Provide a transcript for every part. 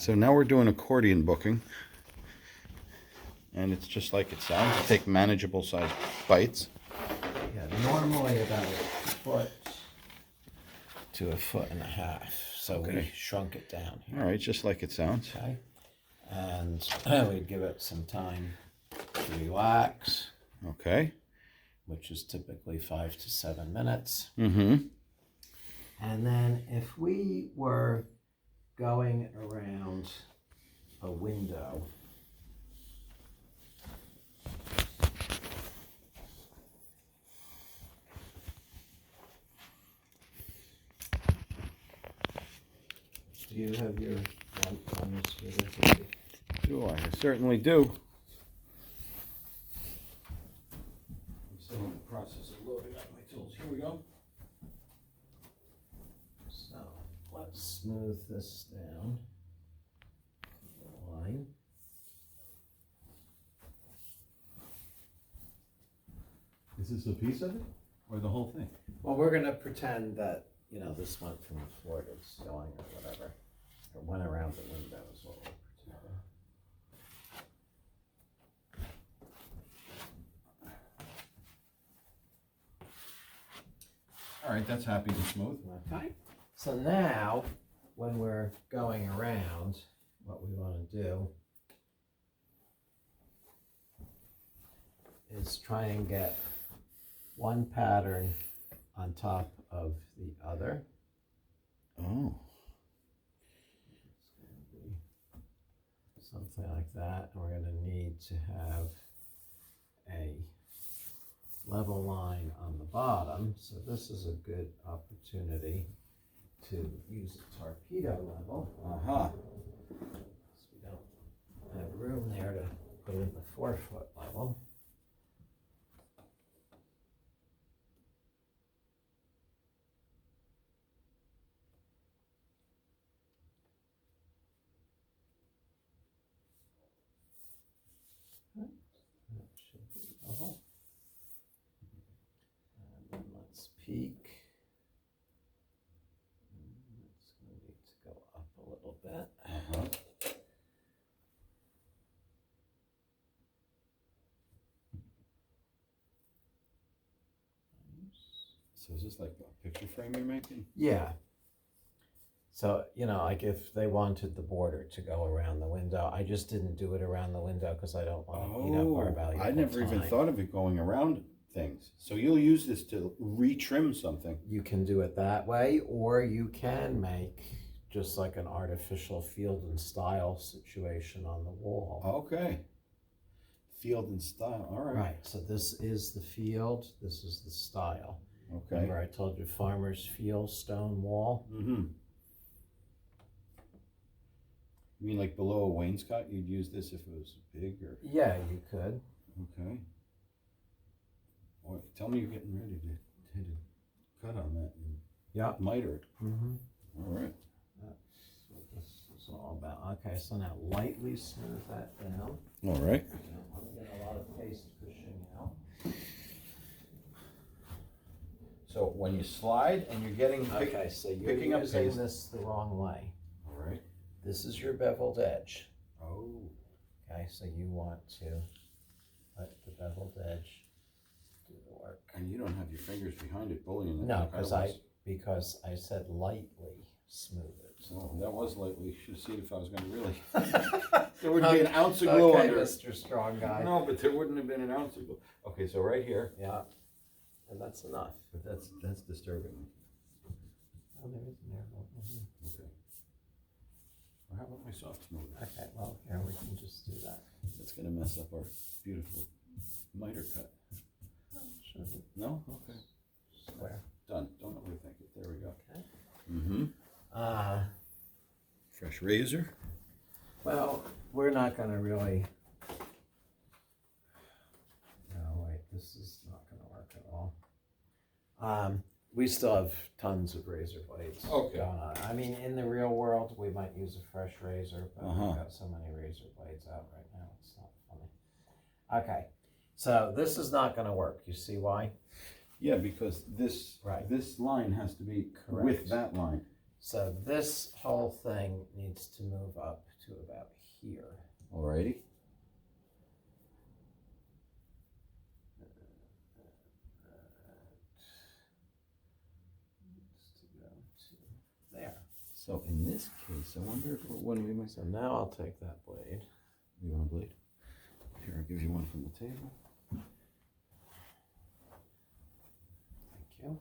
So now we're doing accordion booking, and it's just like it sounds. You take manageable size bites. Yeah, normally about a foot to a foot and a half. So we shrunk it down here. All right, just like it sounds. Okay. And we'd give it some time to relax. Okay. Which is typically 5 to 7 minutes. Mm-hmm. And then if we were going around a window, do you have your light on this video? Do I? I certainly do. I'm still in the process of loading up my tools. Here we go. So let's smooth this down. The line. Is this a piece of it, or the whole thing? Well, we're going to pretend that, you know, this went from the floor to the ceiling or whatever. Or went around the window is what we're pretending. All right, that's happy and smooth. Okay. So now, when we're going around, what we want to do is try and get one pattern on top of the other. Oh. It's going to be something like that. And we're going to need to have a level line on the bottom. So this is a good opportunity to use a torpedo level. Uh-huh. So we don't have room there to put in the 4-foot level. That should be level. And then let's peek. It's going to need to go up a little bit. Uh-huh. So is this like a picture frame you're making? Yeah. So, you know, like if they wanted the border to go around the window, I just didn't do it around the window because I don't want to eat up our valuable I never time. even thought of it going around things. So you'll use this to retrim something. You can do it that way, or you can make just like an artificial field and style situation on the wall. Okay. Field and style, all right. Right, so this is the field, this is the style. Okay. Remember I told you farmer's field stone wall? Mm-hmm. You mean like below a wainscot, you'd use this if it was big or? Yeah, you could. Okay. Boy, tell me you're getting ready to hit a cut on that and Yeah. miter it. Mm-hmm. All right. That's what this is all about. Okay, so now lightly smooth that down. All right. You don't want to get a lot of paste pushing out. So when you slide and you're getting Okay, so you're picking up using paste. this the wrong way. All right. This is your beveled edge. Oh. Okay, so you want to let the beveled edge do the work. And you don't have your fingers behind it bullying it. No, like because I said lightly smooth it. Oh, that was lightly. Should have seen if I was going to really. There wouldn't be an ounce of glue okay, under it. Mr. Strong Guy. No, but there wouldn't have been an ounce of glue. Okay, so right here. Yeah, and that's enough. But that's disturbing. Oh, there is an air bubble here. Okay. Well, how about my soft smooth? Okay, well, here we can just do that. That's going to mess up our beautiful miter cut. Shouldn't. No? Okay. Square. Done. Don't overthink it. There we go. Okay. Mm-hmm. Fresh razor. Well, we're not going to really. No, wait, this is not going to work at all. We still have tons of razor blades Okay. going on. I mean, in the real world, we might use a fresh razor, but we've got so many razor blades out right now, it's not funny. Okay, so this is not going to work. You see why? Yeah, because this Right. this line has to be Correct. with that line. So this whole thing needs to move up to about here. Alrighty. Needs to go to there. So in this case, I wonder if when we might. So now I'll take that blade. You want a blade? Here, I'll give you one from the table. Thank you.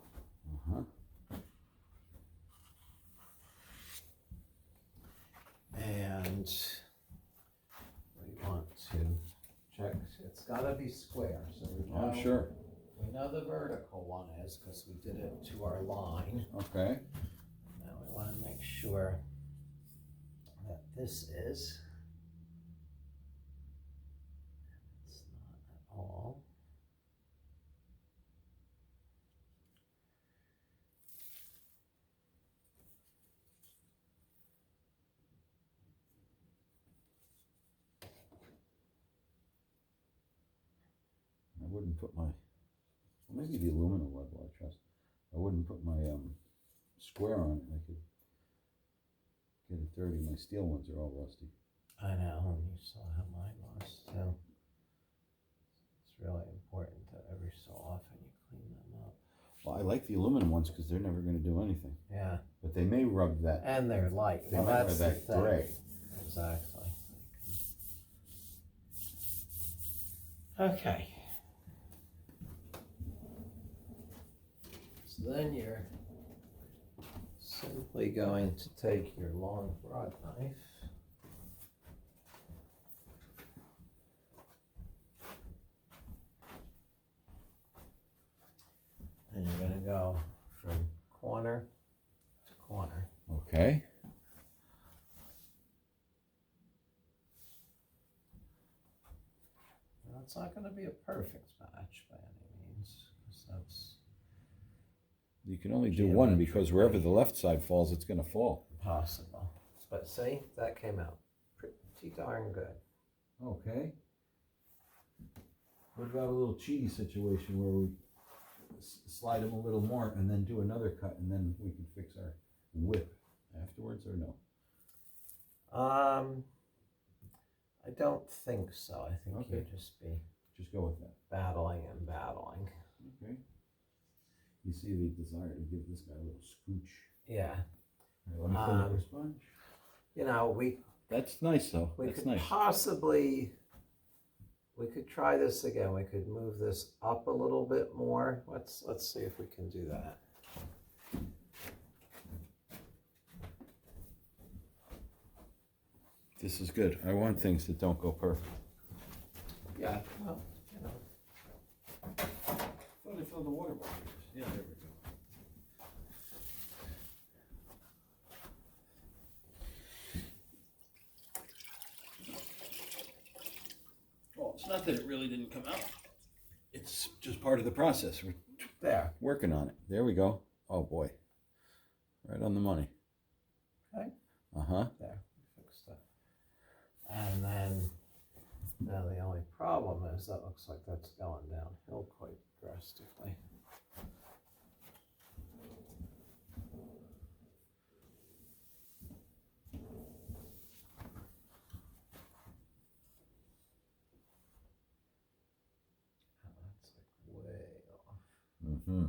Uh-huh. And we want to check, it's gotta be square, so we know. Oh, sure. We know the vertical one is, because we did it to our line. Okay. Now we wanna make sure that this is. It's not at all. I wouldn't put my, well, maybe the aluminum level I trust. I wouldn't put my square on it. I could get it dirty. My steel ones are all rusty. I know, and you saw how mine was too. It's really important that every so often you clean them up. Well, I like the aluminum ones because they're never going to do anything. Yeah. But they may rub that. And they're light. They Well, might that's rub the that thing. gray. Exactly. Okay. So then you're simply going to take your long broad knife and you're going to go from corner to corner. Okay. Now, it's not going to be a perfect match by any means, because that's You can only do one because geometrically wherever the left side falls, it's going to fall. impossible. But see, that came out pretty darn good. Okay. What about a little cheaty situation where we slide them a little more and then do another cut and then we can fix our whip afterwards, or no? I don't think so. I think Okay. you'd just be Just go with that. battling and battling. Okay. You see the desire to give this guy a little scooch. Yeah. All right, let me pull up your sponge. You know, we That's nice though. we That's could nice. possibly, we could try this again. We could move this up a little bit more. Let's see if we can do that. This is good. I want things that don't go perfect. Yeah. Well, you know. I thought I filled the water bottle. Yeah, there we go. Well, it's not that it really didn't come out. It's just part of the process. We're There. working on it. There we go. Oh boy. Right on the money. Okay. Uh-huh. There. Fixed it. And then now the only problem is that looks like that's going downhill quite drastically. That's like way off. Mm-hmm.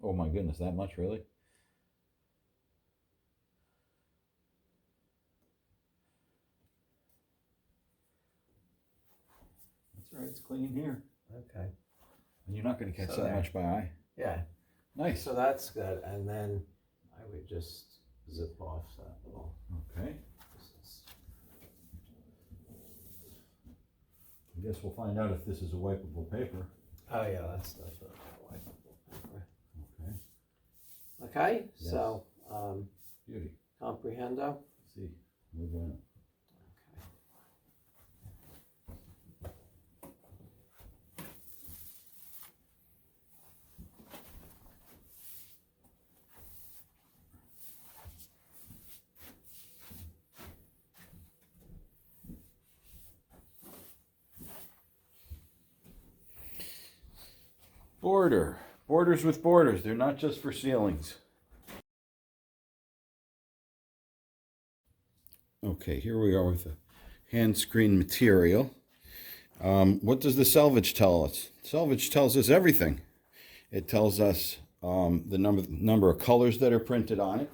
Oh my goodness, that much really? That's all right, it's clean here. Okay. And you're not going to catch So that there. much by eye. Yeah. Nice. So that's good. And then I would just zip off that little Okay. distance. I guess we'll find out if this is a wipeable paper. Oh yeah, that's definitely a wipeable paper. Okay. Okay, Yes. so Beauty. comprehendo. Let's see. We're going. Okay. Border. Borders with borders. They're not just for ceilings. Okay, here we are with the hand screen material. What does the selvage tell us? Selvage tells us everything. It tells us the number of colors that are printed on it.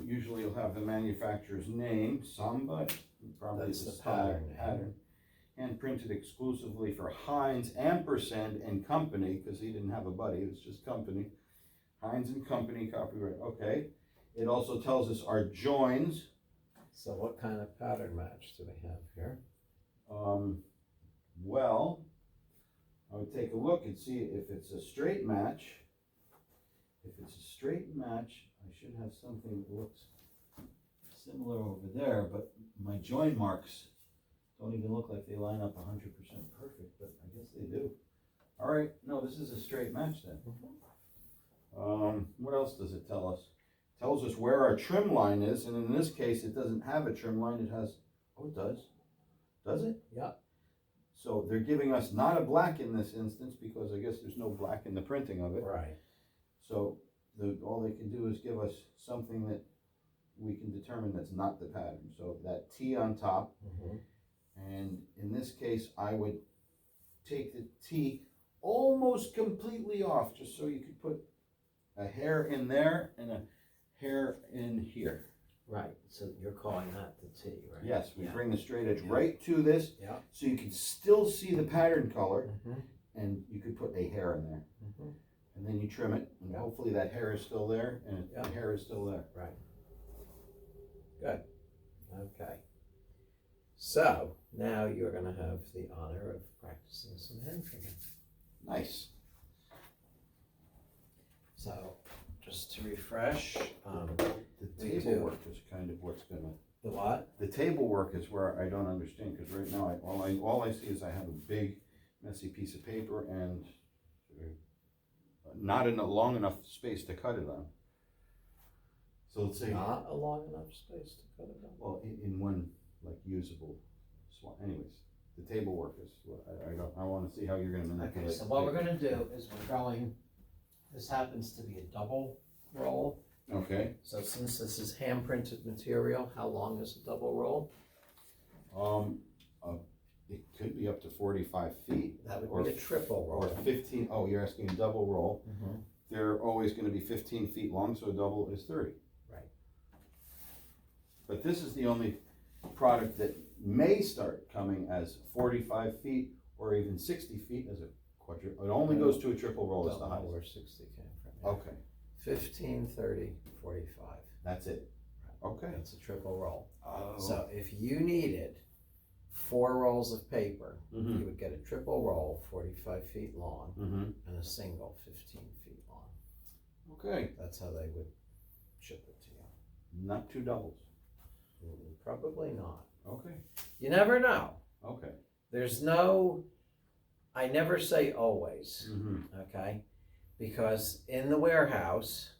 Usually you'll have the manufacturer's name, Samba, probably That's the the pattern name. pattern. And printed exclusively for Heinz, ampersand, and Company, because he didn't have a buddy, it was just Company. Heinz and Company, copyright, okay. It also tells us our joins. So what kind of pattern match do we have here? Well, I would take a look and see if it's a straight match. If it's a straight match, I should have something that looks similar over there, but my join marks don't even look like they line up 100% perfect, but I guess they do. All right, no, this is a straight match then. What else does it tell us? It tells us where our trim line is, and in this case, it doesn't have a trim line. It has, oh, it does. Does it? Yeah. So they're giving us not a black in this instance because I guess there's no black in the printing of it. Right. So all they can do is give us something that we can determine that's not the pattern. So that T on top, and in this case, I would take the T almost completely off, just so you could put a hair in there and a hair in here. Right, so you're calling that the T, right? Yes, we Yeah. bring the straight edge Yeah. right to this, Yeah. so you can still see the pattern color, and you could put a hair in there. And then you trim it, and Yeah. hopefully that hair is still there, and Yeah. the hair is still there. Right. Good. Okay. So now you're going to have the honor of practicing some hand trimming. Nice. So just to refresh, The We table do. work is kind of what's gonna. the what? The table work is where I don't understand, because right now all I see is I have a big messy piece of paper and not in a long enough space to cut it on. So let's say, Not a long enough space to cut it on. well, in one like usable swat. Anyways, the table work is what I want to see how you're gonna manipulate. Okay, so the what we're paper. going to do is we're going, this happens to be a double roll. Okay. So since this is hand printed material, how long is a double roll? It could be up to 45 feet. That or would be a triple or roll. 15. Oh, you're asking a double roll. Mhm. They're always going to be 15 feet long, so a double is 30. Right. But this is the only product that may start coming as 45 feet or even 60 feet as a quadruple. It only goes to a triple roll as the Don't know highest. where 60 came from. Yeah. Okay, 15, 30, 45. that's it. Okay. That's a triple roll. Oh. So if you needed 4 rolls of paper, Mhm. you would get a triple roll, 45 feet long, Mm-hmm. and a single, 15 feet long. Okay. That's how they would ship it to you. Not two doubles. Probably not. Okay. You never know. Okay. There's no, I never say always, Mm-hmm. okay? Because in the warehouse,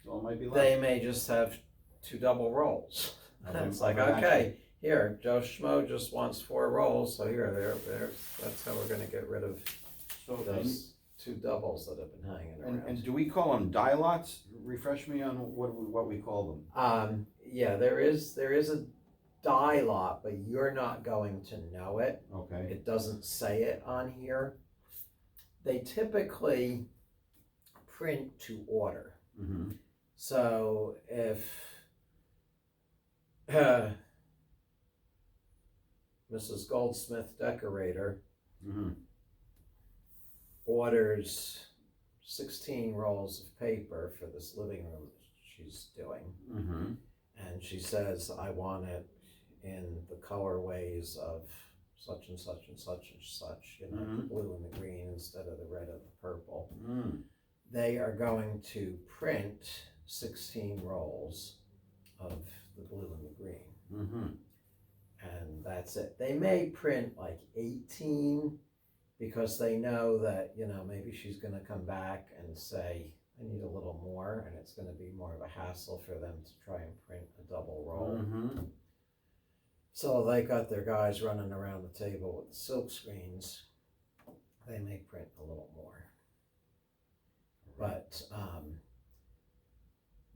Well, it might be less. they may just have 2 double rolls. Of It's them- like, of them okay, here, Joe Schmo just wants 4 rolls, so here, there, that's how we're gonna get rid of So, those 2 doubles that have been hanging around. and do we call them die lots? Refresh me on what we call them. Yeah, there is a die lot, but you're not going to know it. Okay. It doesn't say it on here. They typically print to order. Mm-hmm. So if Mrs. Goldsmith Decorator Mm-hmm. orders 16 rolls of paper for this living room that she's doing, Mm-hmm. and she says, I want it in the colorways of such and such and such and such, you know, the blue and the green instead of the red and the purple. Mm. They are going to print 16 rolls of the blue and the green. Mm-hmm. And that's it. They may print like 18 because they know that, you know, maybe she's going to come back and say, I need a little more, and it's going to be more of a hassle for them to try and print a double roll. Mm-hmm. So they got their guys running around the table with the silk screens. They may print a little more. But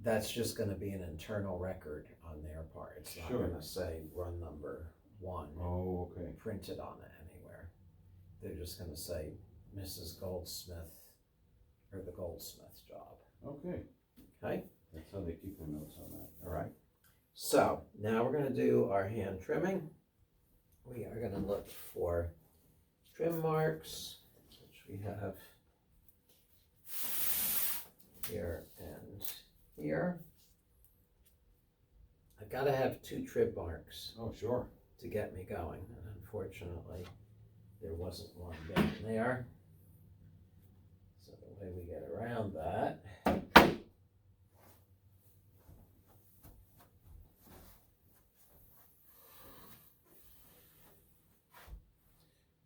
that's just gonna be an internal record on their part. It's not Sure. gonna say run number 1 Oh, okay. printed on it anywhere. They're just gonna say Mrs. Goldsmith or the Goldsmith job. Okay. Okay? That's how they keep their notes on that. All right. So now we're gonna do our hand trimming. We are gonna look for trim marks, which we have here and here. I gotta have 2 trim marks Oh, sure. to get me going, and unfortunately, there wasn't one down there. So the way we get around that,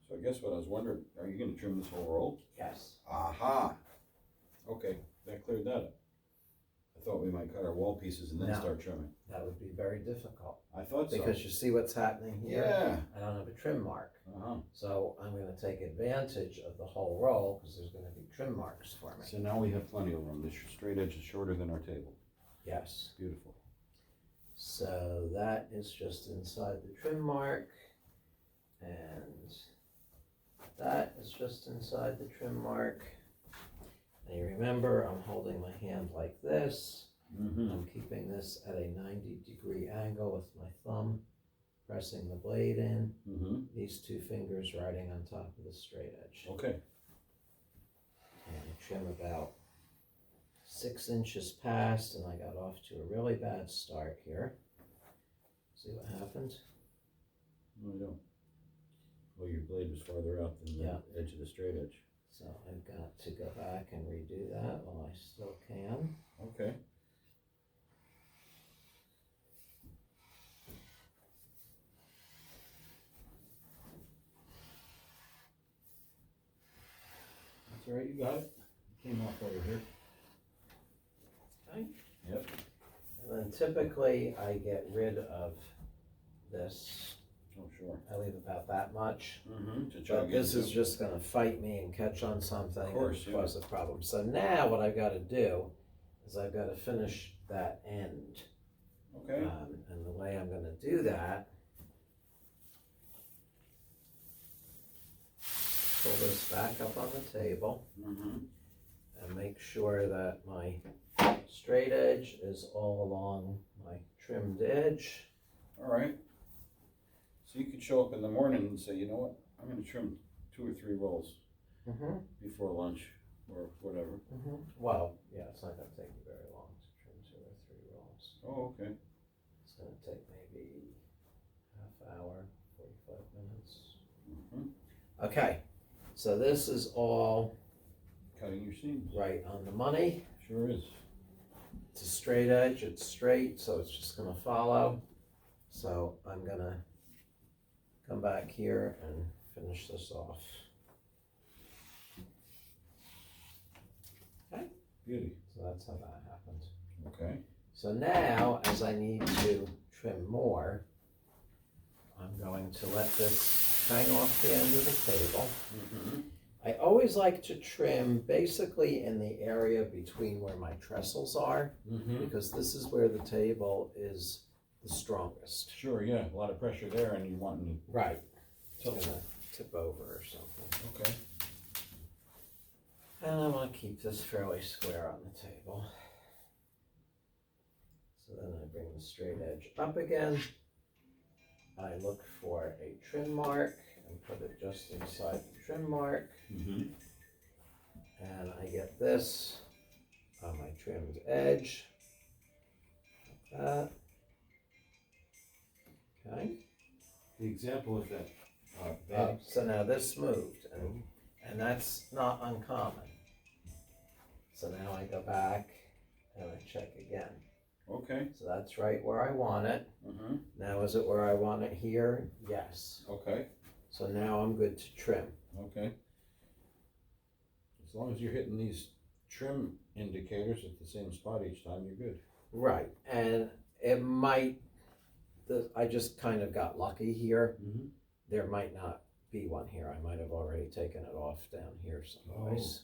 So I guess what I was wondering, are you gonna trim this whole roll? yes, Aha. Okay, that cleared that up. I thought we might cut our wall pieces and then No. start trimming. that would be very difficult I thought so. because you see what's happening here. Yeah. I don't have a trim mark. Uh-huh. So I'm going to take advantage of the whole roll because there's going to be trim marks for me. So now we have plenty of room. This straight edge is shorter than our table. Yes. Beautiful. So that is just inside the trim mark. And that is just inside the trim mark. And you remember I'm holding my hand like this. Mm-hmm. I'm keeping this at a 90-degree angle with my thumb, pressing the blade in. Mm-hmm. These 2 fingers riding on top of the straight edge. Okay. And I trim about 6 inches past, and I got off to a really bad start here. See what happened? No, I don't. Well, your blade was farther out than Yeah. the edge of the straight edge. So I've got to go back and redo that while I still can. Okay. That's all right, you got it. Came off over here. Okay. Yep. And then typically I get rid of this. Oh, sure. I leave about that much. Mm-hmm. But this is just going to fight me and catch on something Of course, and cause a problem. So now what I've got to do is I've got to finish that end. Okay. And the way I'm going to do that, pull this back up on the table Mm-hmm. and make sure that my straight edge is all along my trimmed edge. All right. So you could show up in the morning and say, you know what, I'm going to trim 2 or 3 rolls Mm-hmm. before lunch or whatever. Mm-hmm. Well, yeah, it's not going to take me very long to trim 2 or 3 rolls. Oh, okay. It's going to take maybe half hour, 45 minutes. Mm-hmm. Okay, so this is all Cutting your seams. right on the money. Sure is. It's a straight edge, it's straight, so it's just going to follow. So I'm going to come back here and finish this off. Okay, Beauty. so that's how that happened. Okay. So now, as I need to trim more, I'm going to let this hang off the end of the table. Mm-hmm. I always like to trim basically in the area between where my trestles are, Mm-hmm. because this is where the table is the strongest. Sure, yeah. A lot of pressure there and you're wanting Right. to It's gonna tip over or something. Okay. And I want to keep this fairly square on the table. So then I bring the straight edge up again. I look for a trim mark and put it just inside the trim mark. Mm-hmm. And I get this on my trimmed edge. Like that. Okay. The example of that So now this moved, and that's not uncommon. So now I go back and I check again. Okay. So that's right where I want it. Mm-hmm. Now is it where I want it here? Yes. Okay. So now I'm good to trim. Okay. As long as you're hitting these trim indicators at the same spot each time, you're good. Right, and it might, I just kind of got lucky here. Mm-hmm. There might not be one here. I might have already taken it off down here someplace.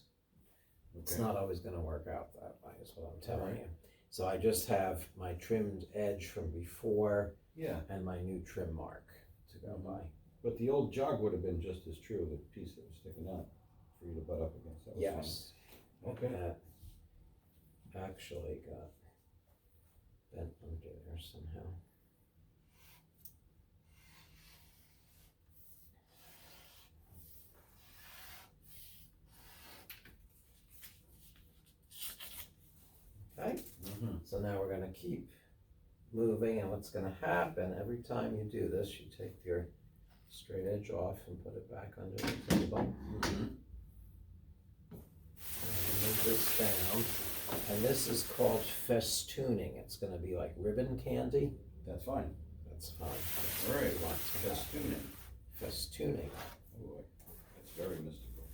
Okay. It's not always going to work out that way, is what I'm telling Alright. you. So I just have my trimmed edge from before Yeah, and my new trim mark to go by. but the old jog would have been just as true, the piece that was sticking out for you to butt up against. That was Yes. fine. Okay. That actually got bent under there somehow. Okay, so now we're gonna keep moving, and what's gonna happen, every time you do this, you take your straight edge off and put it back under the table. And move this down, and this is called festooning. It's gonna be like ribbon candy. That's fine. That's fine. That's All what right, we want to happen. festooning. Festooning. Oh boy, that's very mystical.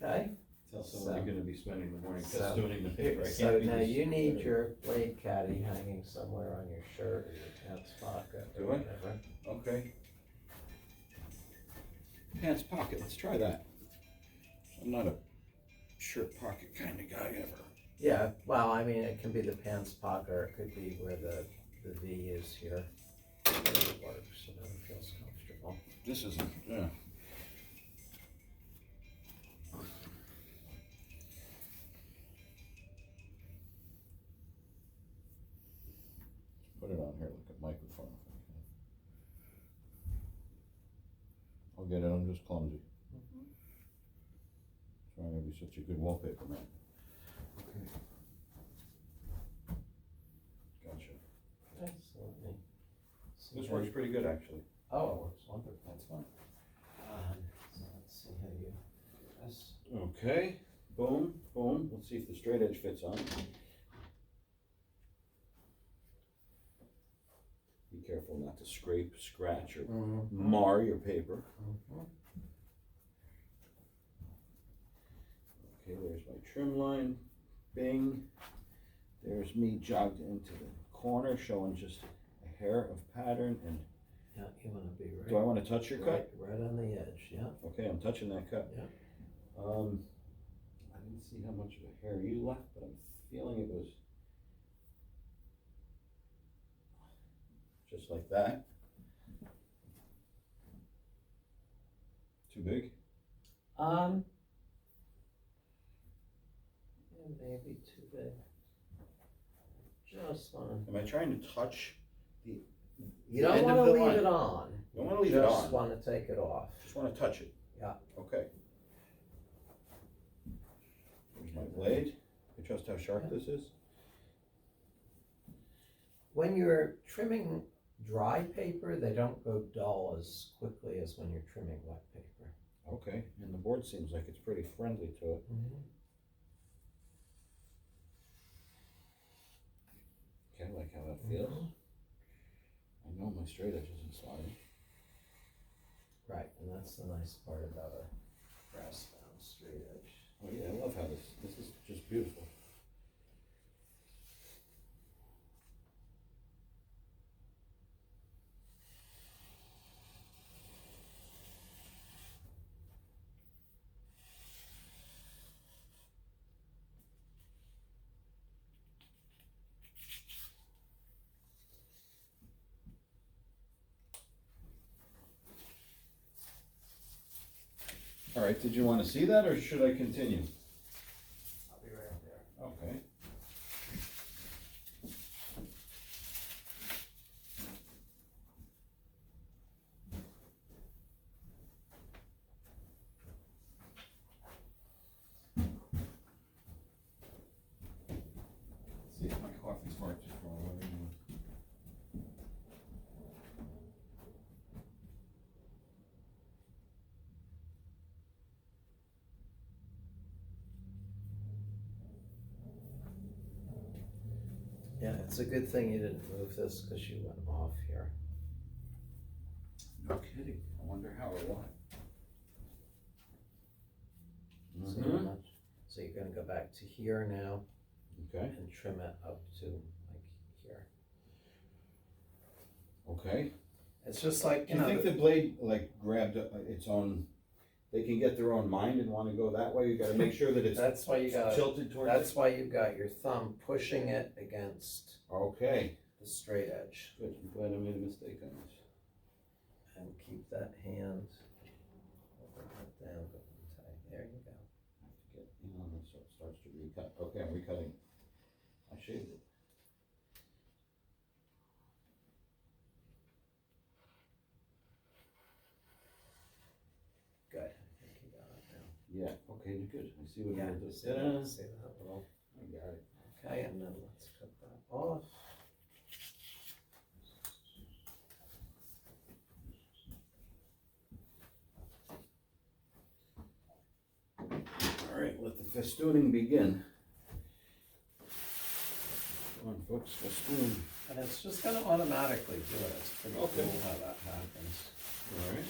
Okay. Tell someone you're gonna be spending the morning So- festooning the paper. I So can't be now you need disturbed. your blade caddy hanging somewhere on your shirt or your pants pocket or Do I? whatever. Okay. Pants pocket, let's try that. I'm not a shirt pocket kind of guy ever. Yeah, well, I mean, it can be the pants pocket or it could be where the V is here. Whatever works, whatever feels comfortable. This isn't, yeah. Put it on here like a microphone if I can. I'll get it, I'm just clumsy. Trying to be such a good wallpaper man. Okay. Gotcha. Okay, so let me see This how works you- pretty good actually. Oh, it works wonderful. That's fine. So let's see how you do this. Okay, boom, boom. Let's see if the straight edge fits on. Be careful not to scrape, scratch, or mar your paper. Okay, there's my trim line. Bing. There's me jogged into the corner, showing just a hair of pattern. And Yeah, you want to be right. do I want to touch your cut? Right on the edge, yeah. Okay, I'm touching that cut. Yeah. I didn't see how much of a hair you left, but I'm feeling it was just like that. Too big? Yeah, maybe too big. Just want Am I trying to touch the? You don't end want of to the leave line? it on. Don't want to leave it Just on. want to take it off. Just want to touch it. Yeah. Okay. There's my blade. You trust how sharp this is? When you're trimming dry paper, they don't go dull as quickly as when you're trimming wet paper. Okay, and the board seems like it's pretty friendly to it. Okay, I like how that feels. I know my straight edge isn't sliding. Right, and that's the nice part about a brass bound straight edge. Oh yeah, I love how this is just beautiful. All right, did you want to see that or should I continue? I'll be right there. Okay. See if my coffee's marked just wrong. What do you want? Yeah, it's a good thing you didn't move this because you went off here. No kidding. I wonder how or why. So, so you're gonna go back to here now Okay. and trim it up to like here. Okay. It's just like, Do you think the blade like grabbed its own they can get their own mind and wanna go that way, you gotta make sure that it's That's why you got, tilted towards that's why you've got your thumb pushing it against Okay, the straight edge. good, I'm glad I made a mistake on this. And keep that hand, bring that down, but tight. There you go. Get, so it starts to recut, okay, I'm recutting, I shaved it. Good, I think you got it now. Yeah, okay, good, I see what Yeah, you're doing. see that, see that little, I got it. okay, and then let's cut that off. All right, let the festooning begin. Come on, folks, festoon. And it's just gonna automatically do it, it's pretty Okay. cool how that happens. All right.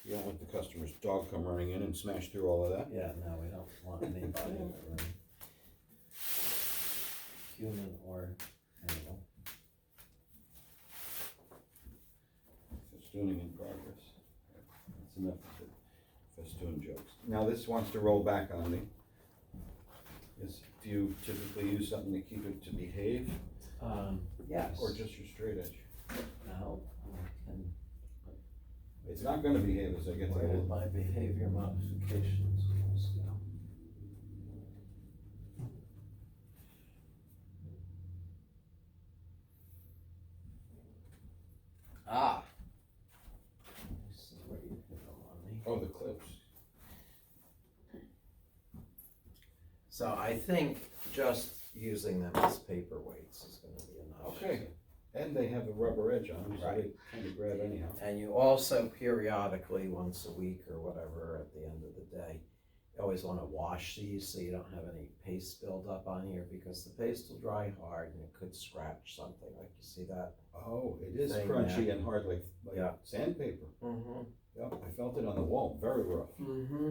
You don't let the customer's dog come running in and smash through all of that? Yeah, no, we don't want anybody in the room. Human or animal. Festooning in progress. That's enough of the festoon jokes. Now this wants to roll back on me. Do you typically use something to keep it to behave? Yes. Or just your straight edge? No, I can, It's not gonna behave as I get to where did the my behavior modifications go? Ah. This is where you hit them on me. Oh, the clips. So I think just using them as paperweights is gonna be enough. Okay. And they have a rubber edge on them, so Right. they kind of grab anyhow. And you also periodically, once a week or whatever, at the end of the day, you always want to wash these so you don't have any paste build up on here, because the paste will dry hard and it could scratch something, like you see that. Oh, it is Thing crunchy there. and hard like Yeah. sandpaper. Mm-hmm. Yep, I felt it on the wall, very rough. Mm-hmm.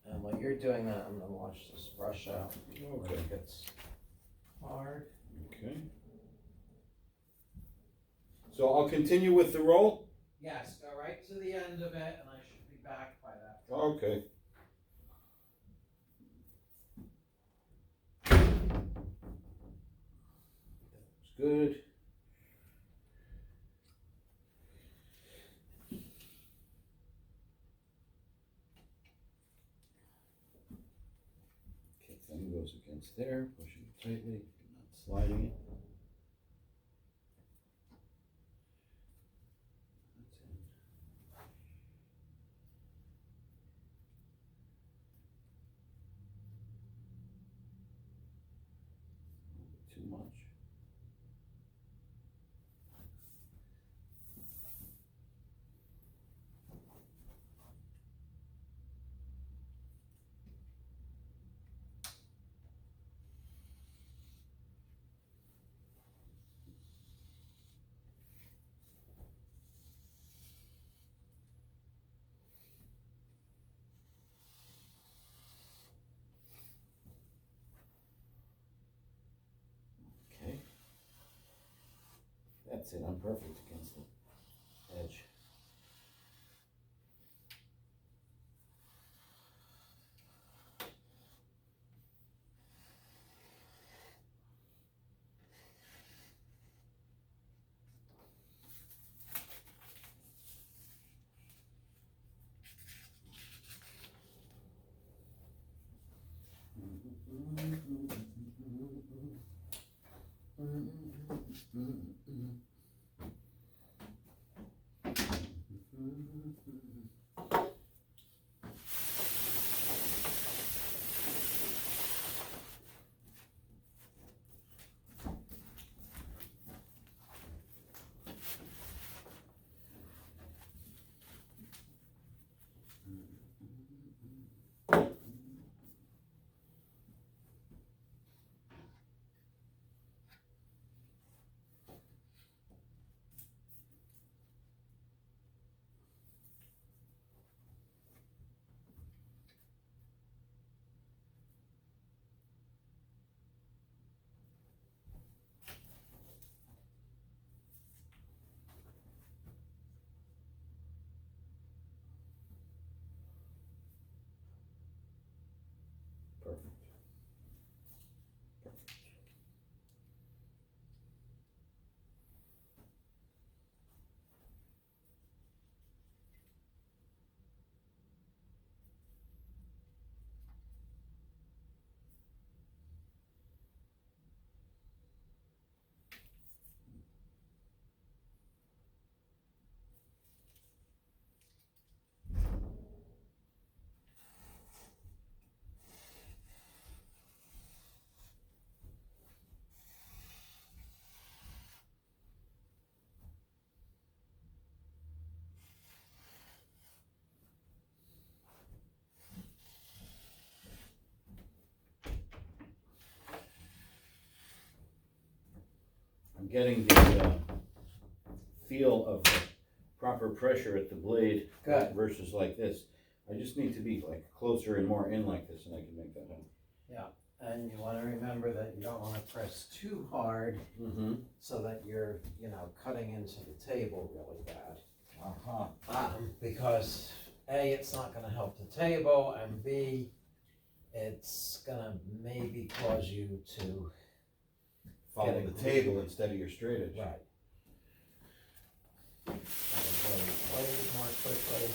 And while you're doing that, I'm gonna wash this brush out before Okay. it gets hard. Okay. So I'll continue with the roll? Yes, go right to the end of it, and I should be back by that. Okay. That's good. Okay, thumb goes against there, pushing it tightly, not sliding it. That's it. Too much. Okay. That's it, I'm perfect against the edge. getting the feel of the proper pressure at the blade. Good. Versus like this. I just need to be like closer and more in like this, and I can make that happen. Yeah, and you wanna remember that you don't wanna press too hard Mm-hmm. so that you're, you know, cutting into the table really bad. Uh-huh. Because A, it's not gonna help the table, and B, it's gonna maybe cause you to. Follow Get the it. table instead of your straight edge. Right. Play more quickly.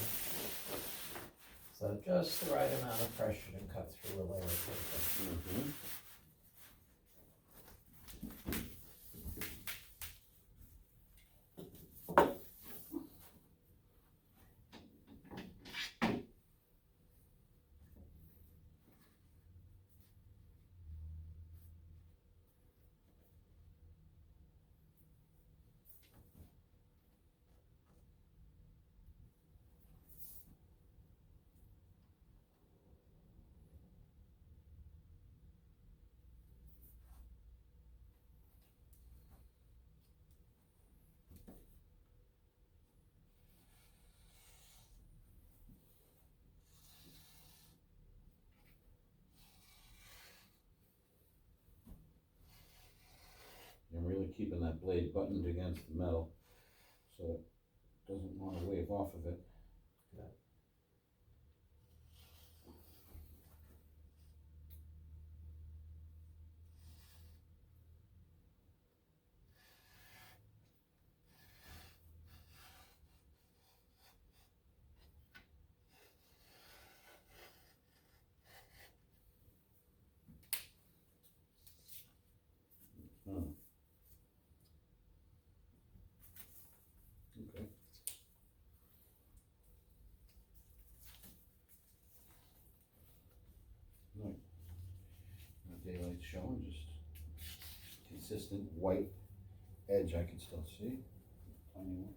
So just the right amount of pressure to cut through a layer of paper. Mm-hmm. I'm really keeping that blade buttoned against the metal so it doesn't want to wave off of it. Oh. Okay. Right. My daylight's showing, just consistent white edge I can still see. Tiny one.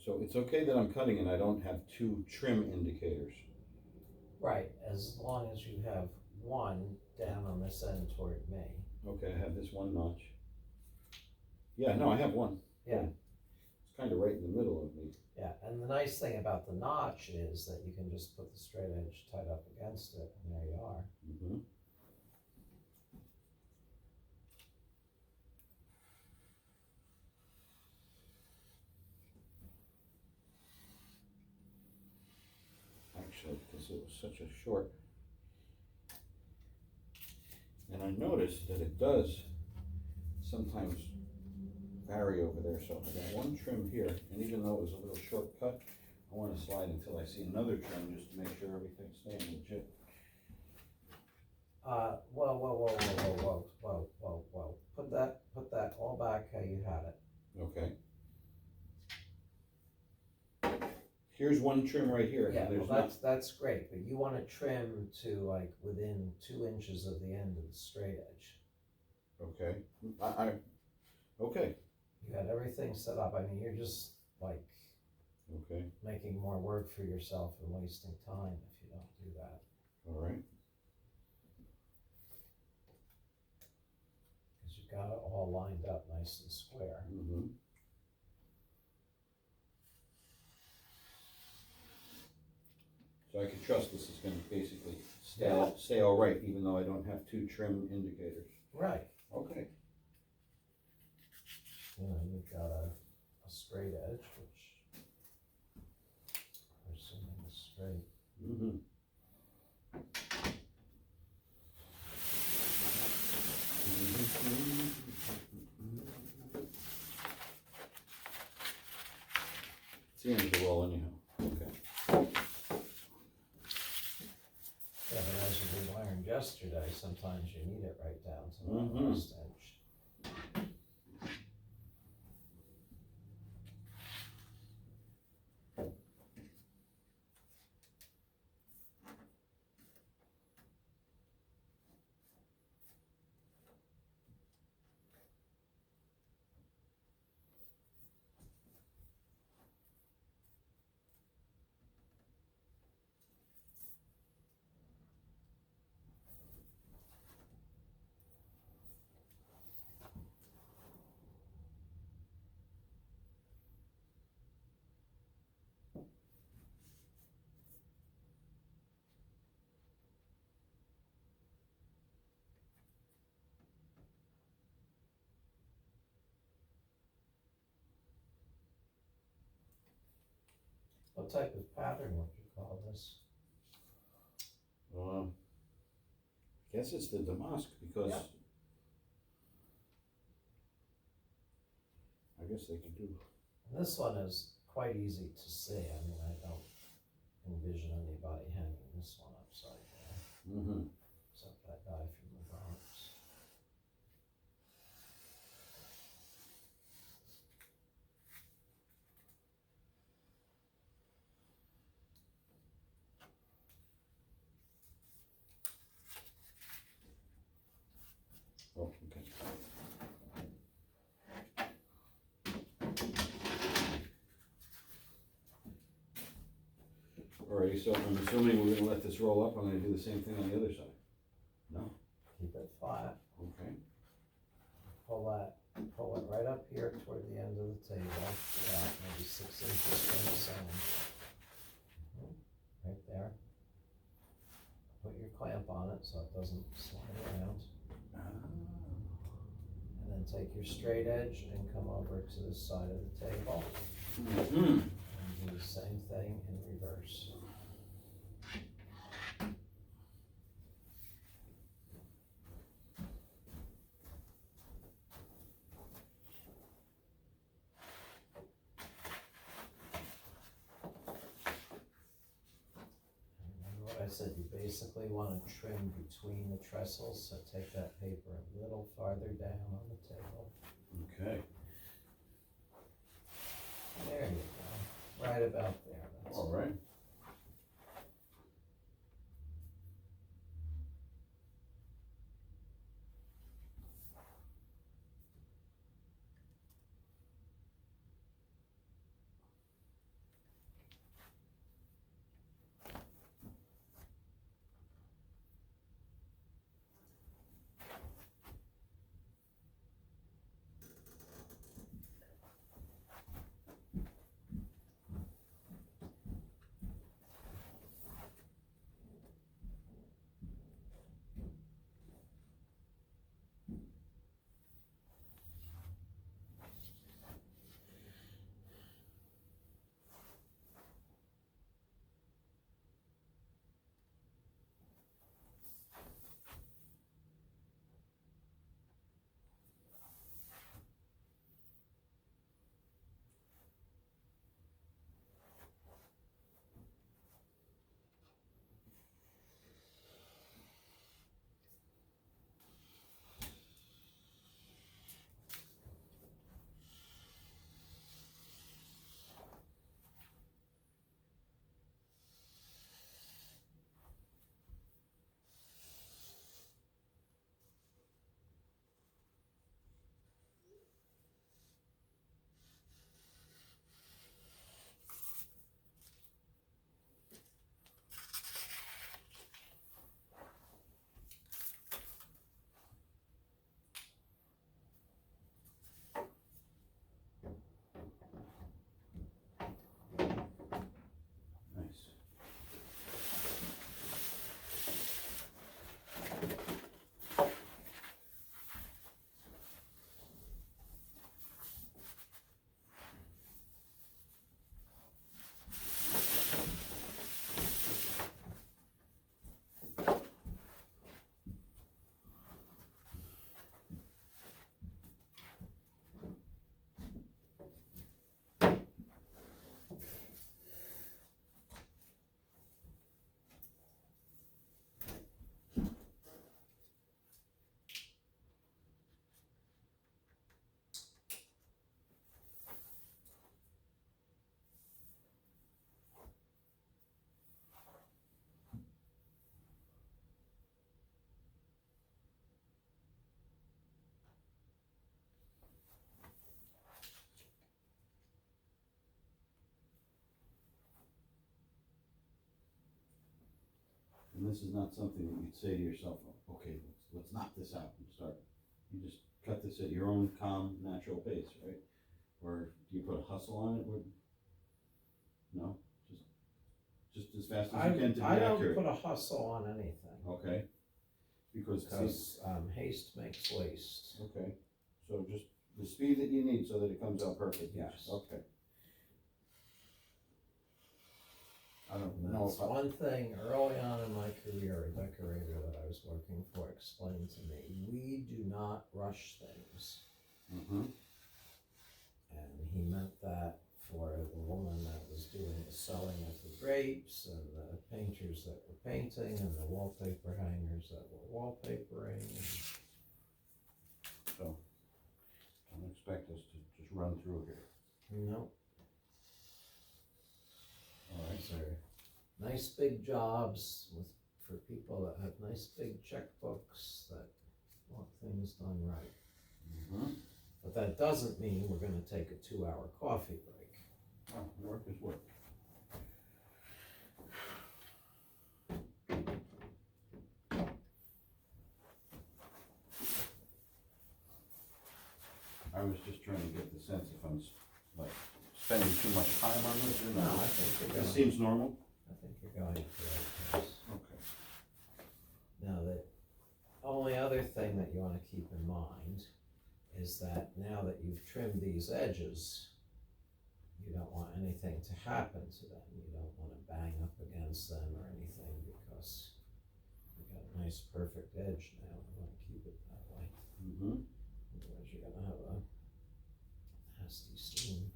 So it's okay that I'm cutting and I don't have two trim indicators. Right, as long as you have one down on this end toward me. Okay, I have this one notch. Yeah, no, I have one. Yeah. It's kind of right in the middle of me. Yeah, and the nice thing about the notch is that you can just put the straight edge tight up against it, and there you are. Mm-hmm. Actually, because it was such a short. And I noticed that it does sometimes vary over there. So I got one trim here, and even though it was a little shortcut, I want to slide until I see another trim just to make sure everything's staying legit. Whoa. Put that all back how you had it. Okay. Here's one trim right here. Yeah, and well, that's great, but you want to trim to like within 2 inches of the end of the straight edge. Okay. Okay. You got everything set up. I mean, you're just like Okay. making more work for yourself and wasting time if you don't do that. All right. Because you've got it all lined up nice and square. Mm-hmm. So I can trust this is going to basically stay all right, even though I don't have two trim indicators. Right. Okay. You know, you've got a straight edge, which I'm assuming is straight. Mm-hmm. the end of the roll anyhow. Okay. Yeah, but as we learned yesterday, sometimes you need it right down to the Mhm. last inch. What type of pattern would you call this? I guess it's the damask because Yep. I guess they could do. And this one is quite easy to see. I mean, I don't envision anybody hanging this one upside down, Mm-hmm. except that guy from the Bronx. Oh, okay. Alrighty, so I'm assuming we're gonna let this roll up. I'm gonna do the same thing on the other side. No? Keep it flat. Okay. Pull it right up here toward the end of the table, about maybe 6 inches from the center. Right there. Put your clamp on it so it doesn't slide around. And then take your straight edge and come over to this side of the table. Mm-hmm. And do the same thing in reverse. Remember what I said, you basically want to trim between the trestles, so take that paper a little farther down on the table. Okay. There you go, right about there. That's All right. And this is not something that you'd say to yourself, okay, let's knock this out and start. You just cut this at your own calm, natural pace, right? Or do you put a hustle on it? No, just as fast as you can to be I don't accurate. put a hustle on anything, Okay, because because, haste makes waste. okay, so just the speed that you need so that it comes out perfect. Yes. Okay. I don't And know that's if I, one thing early on in my career, a decorator that I was working for explained to me, we do not rush things. mhm, And he meant that for the woman that was doing the sewing of the drapes, and the painters that were painting, and the wallpaper hangers that were wallpapering. so, don't expect us to just run through here. No, Alright, these are nice big jobs for people that have nice big checkbooks that want things done right. mhm, But that doesn't mean we're gonna take a 2-hour coffee break. oh, work is work. I was just trying to get the sense if I'm like spending too much time on this or No, not. I think you're This going, seems normal? I think you're going at the right pace. Okay. Now, the only other thing that you wanna keep in mind is that now that you've trimmed these edges, you don't want anything to happen to them. You don't wanna bang up against them or anything, because you've got a nice perfect edge now. You wanna keep it that way. Mm-hmm. Otherwise, you're gonna have a nasty seam.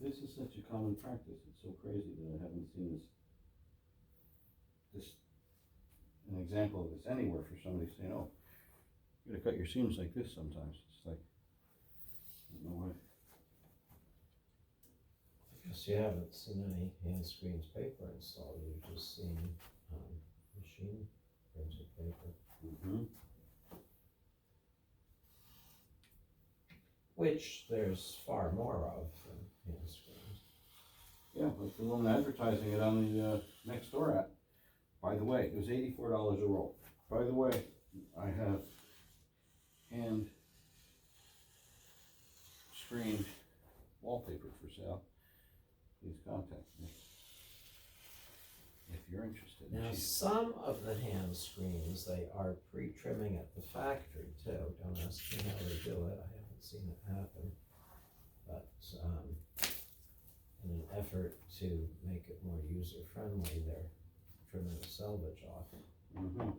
this is such a common practice, it's so crazy that I haven't seen an example of this anywhere for somebody saying, oh, you gotta cut your seams like this sometimes. It's like, I don't know why. I guess you haven't seen any hand screens paper installed, you've just seen, machine printed paper. Mm-hmm. Which there's far more of than hand screens. Yeah, like the woman advertising it on the next door app. By the way, it was $84 a roll. By the way, I have hand screened wallpaper for sale. Please contact me if you're interested. Now, some of the hand screens, they are pre-trimming at the factory too. Don't ask me how they do it, I haven't seen it happen. But in an effort to make it more user-friendly, they're trimming the selvage off. Mm-hmm.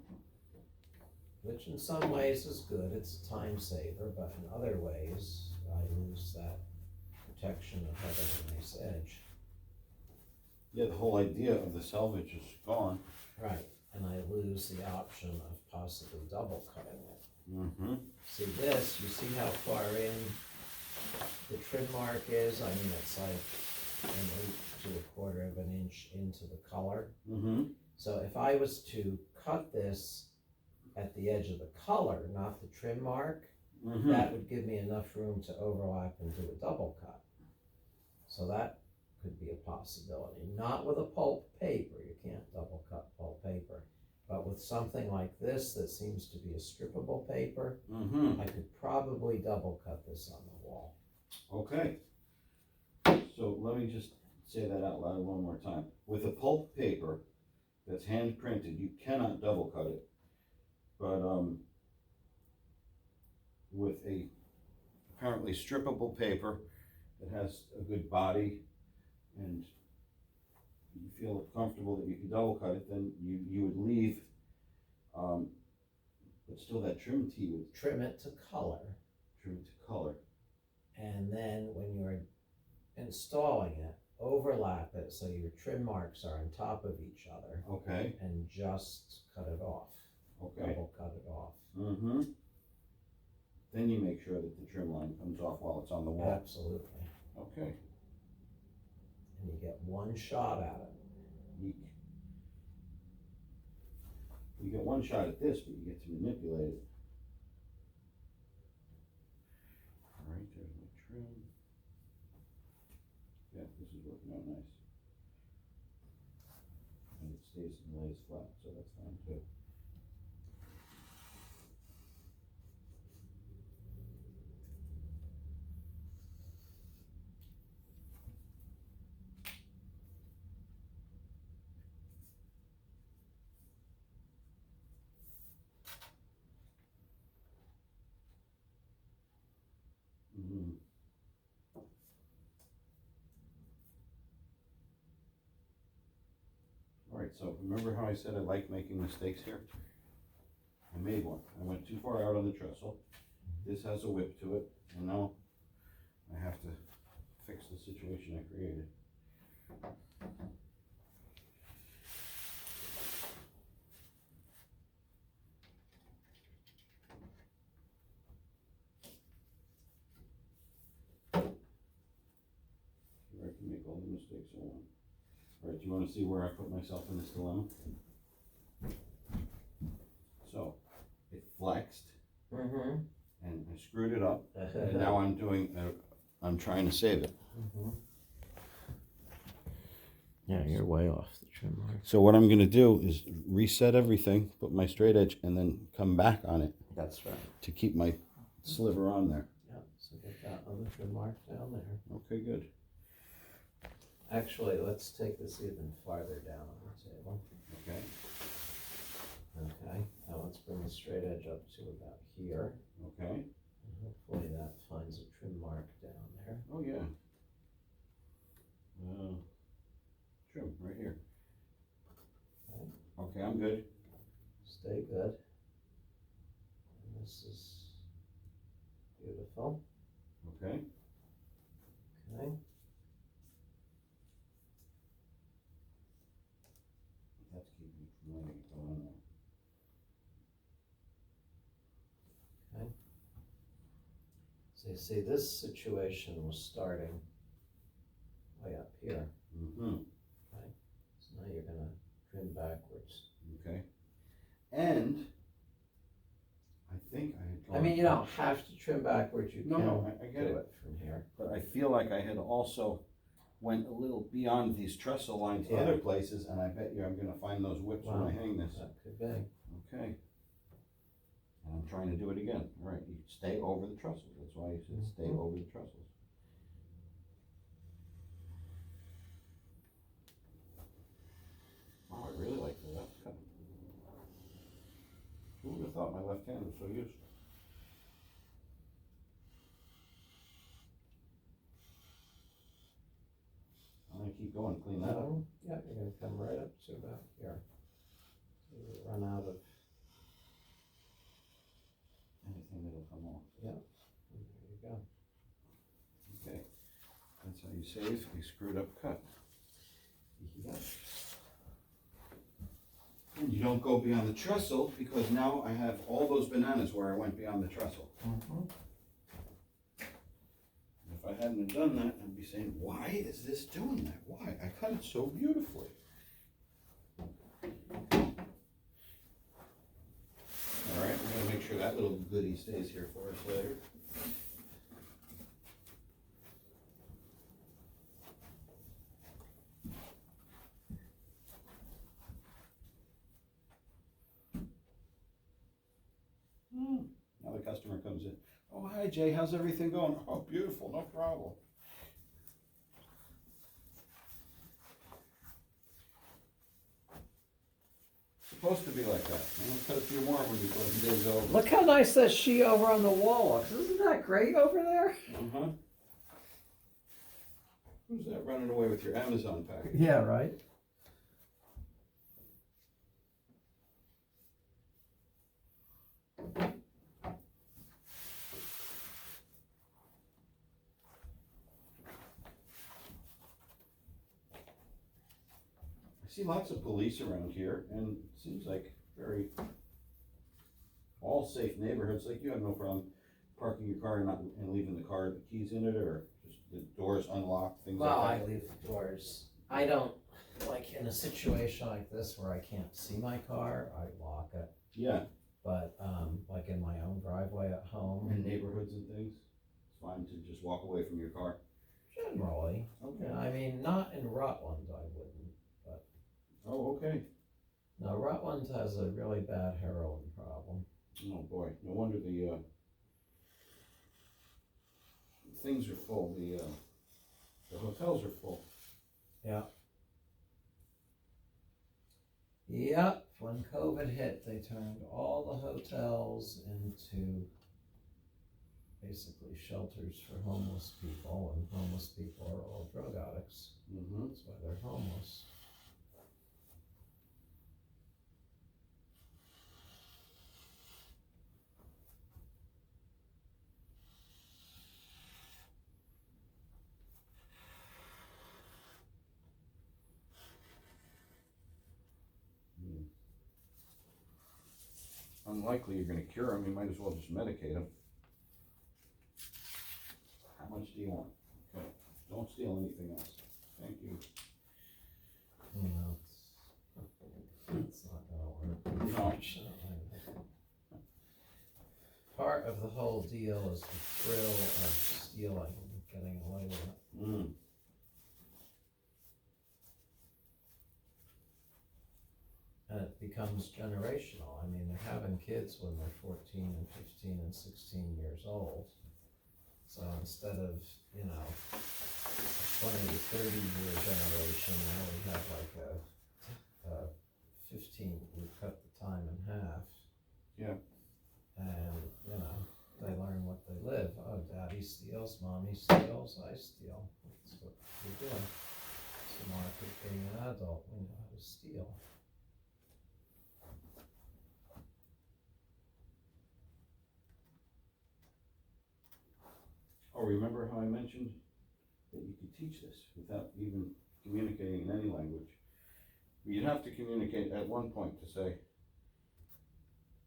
Which in some ways is good, it's a time saver, but in other ways, I lose that protection of having a nice edge. Yeah, the whole idea of the selvage is gone. Right, and I lose the option of possibly double cutting it. Mm-hmm. See this, you see how far in the trim mark is? I mean, it's like an 1/8 to 1/4 of an inch into the color. Mm-hmm. So if I was to cut this at the edge of the color, not the trim mark, Mm-hmm. that would give me enough room to overlap and do a double cut. So that could be a possibility. Not with a pulp paper, you can't double cut pulp paper. But with something like this that seems to be a strippable paper, Mm-hmm. I could probably double cut this on the wall. Okay. So let me just say that out loud one more time. With a pulp paper that's hand printed, you cannot double cut it. But with a apparently strippable paper that has a good body and you feel comfortable that you can double cut it, then you would leave, but still that trim tee would Trim it to color, trim it to color. and then when you're installing it, overlap it so your trim marks are on top of each other, Okay. and just cut it off. Okay. Double cut it off. Mm-hmm. Then you make sure that the trim line comes off while it's on the wall. Absolutely. Okay. And you get one shot at it. You get one shot at this, but you get to manipulate it. All right, there's my trim. Yeah, this is working out nice. And it stays and lays flat, so that's fine too. Mm-hmm. All right, so remember how I said I like making mistakes here? I made one. I went too far out on the trestle. This has a whip to it, and now I have to fix the situation I created. Here I can make all the mistakes I want. All right, do you want to see where I put myself in this dilemma? So, it flexed, Mm-hmm. and I screwed it up, and now I'm doing, I'm trying to save it. Mm-hmm. Yeah, you're way off the trim mark. So what I'm gonna do is reset everything, put my straight edge, and then come back on it That's right. to keep my sliver on there. Yeah, so get that other trim mark down there. Okay, good. Actually, let's take this even farther down on the table. Okay. Okay, now let's bring the straight edge up to about here. Okay. And hopefully that finds a trim mark down there. Oh, yeah. Trim, right here. Okay. Okay, I'm good. Stay good. And this is beautiful. Okay. Okay. So you see, this situation was starting way up here. Mm-hmm. So now you're gonna trim backwards. Okay. And I think I had I mean, you don't have to trim backwards, you No, can no, I do get it. it from here. But I feel like I had also went a little beyond these trestle lines Yeah. other places, and I bet you I'm gonna find those whips when Wow. I hang this. That could be. Okay. And I'm trying to do it again. All right, you stay over the trestles. That's why you said stay Mhm. over the trestles. Oh, I really like the left cut. Who would have thought my left hand was so useful? I'm gonna keep going, clean that up. Yeah, you're gonna come right up to about here. So you run out of, Anything that'll come off. and there you go. Okay. That's how you save a screwed up cut. Yep. And you don't go beyond the trestle because now I have all those bananas where I went beyond the trestle. Mhm. If I hadn't have done that, I'd be saying, why is this doing that? Why? I cut it so beautifully. All right, we're gonna make sure that little goodie stays here for us later. Now the customer comes in. Oh, hi Jay, how's everything going? Oh, beautiful, no problem. Supposed to be like that. I'm gonna cut a few more when the day's over. Look how nice that she over on the wall looks. Isn't that great over there? Uh-huh. Who's that running away with your Amazon package? Yeah, right. I see lots of police around here, and it seems like very all safe neighborhoods. Like you have no problem parking your car and not and leaving the car, the keys in it, or just the doors unlocked, things Well, I like that. leave the doors. I don't, like in a situation like this where I can't see my car, I lock it. Yeah, But, like in my own driveway at home, in neighborhoods and things, it's fine to just walk away from your car. generally. Okay. I mean, not in Rutland, I wouldn't. Oh, okay. No, Rutland has a really bad heroin problem. Oh boy, no wonder the things are full. The hotels are full. Yep, when COVID hit, they turned all the hotels into basically shelters for homeless people, and homeless people are all drug addicts. Mm-hmm. That's why they're homeless. Unlikely you're gonna cure them, you might as well just medicate them. How much do you want? Okay, don't steal anything else. Thank you. No, it's not gonna work, No. unfortunately. Part of the whole deal is the thrill of stealing and getting away with it. Mm. And it becomes generational. I mean, they're having kids when they're 14 and 15 and 16 years old. So instead of, you know, a 20 to 30 year generation, now we have like a 15, we cut the time in half. Yeah. And, you know, they learn what they live. Oh, daddy steals, mommy steals, I steal. That's what we're doing. So Mark, being an adult, we know how to steal. Oh, remember how I mentioned that you could teach this without even communicating in any language? You'd have to communicate at one point to say,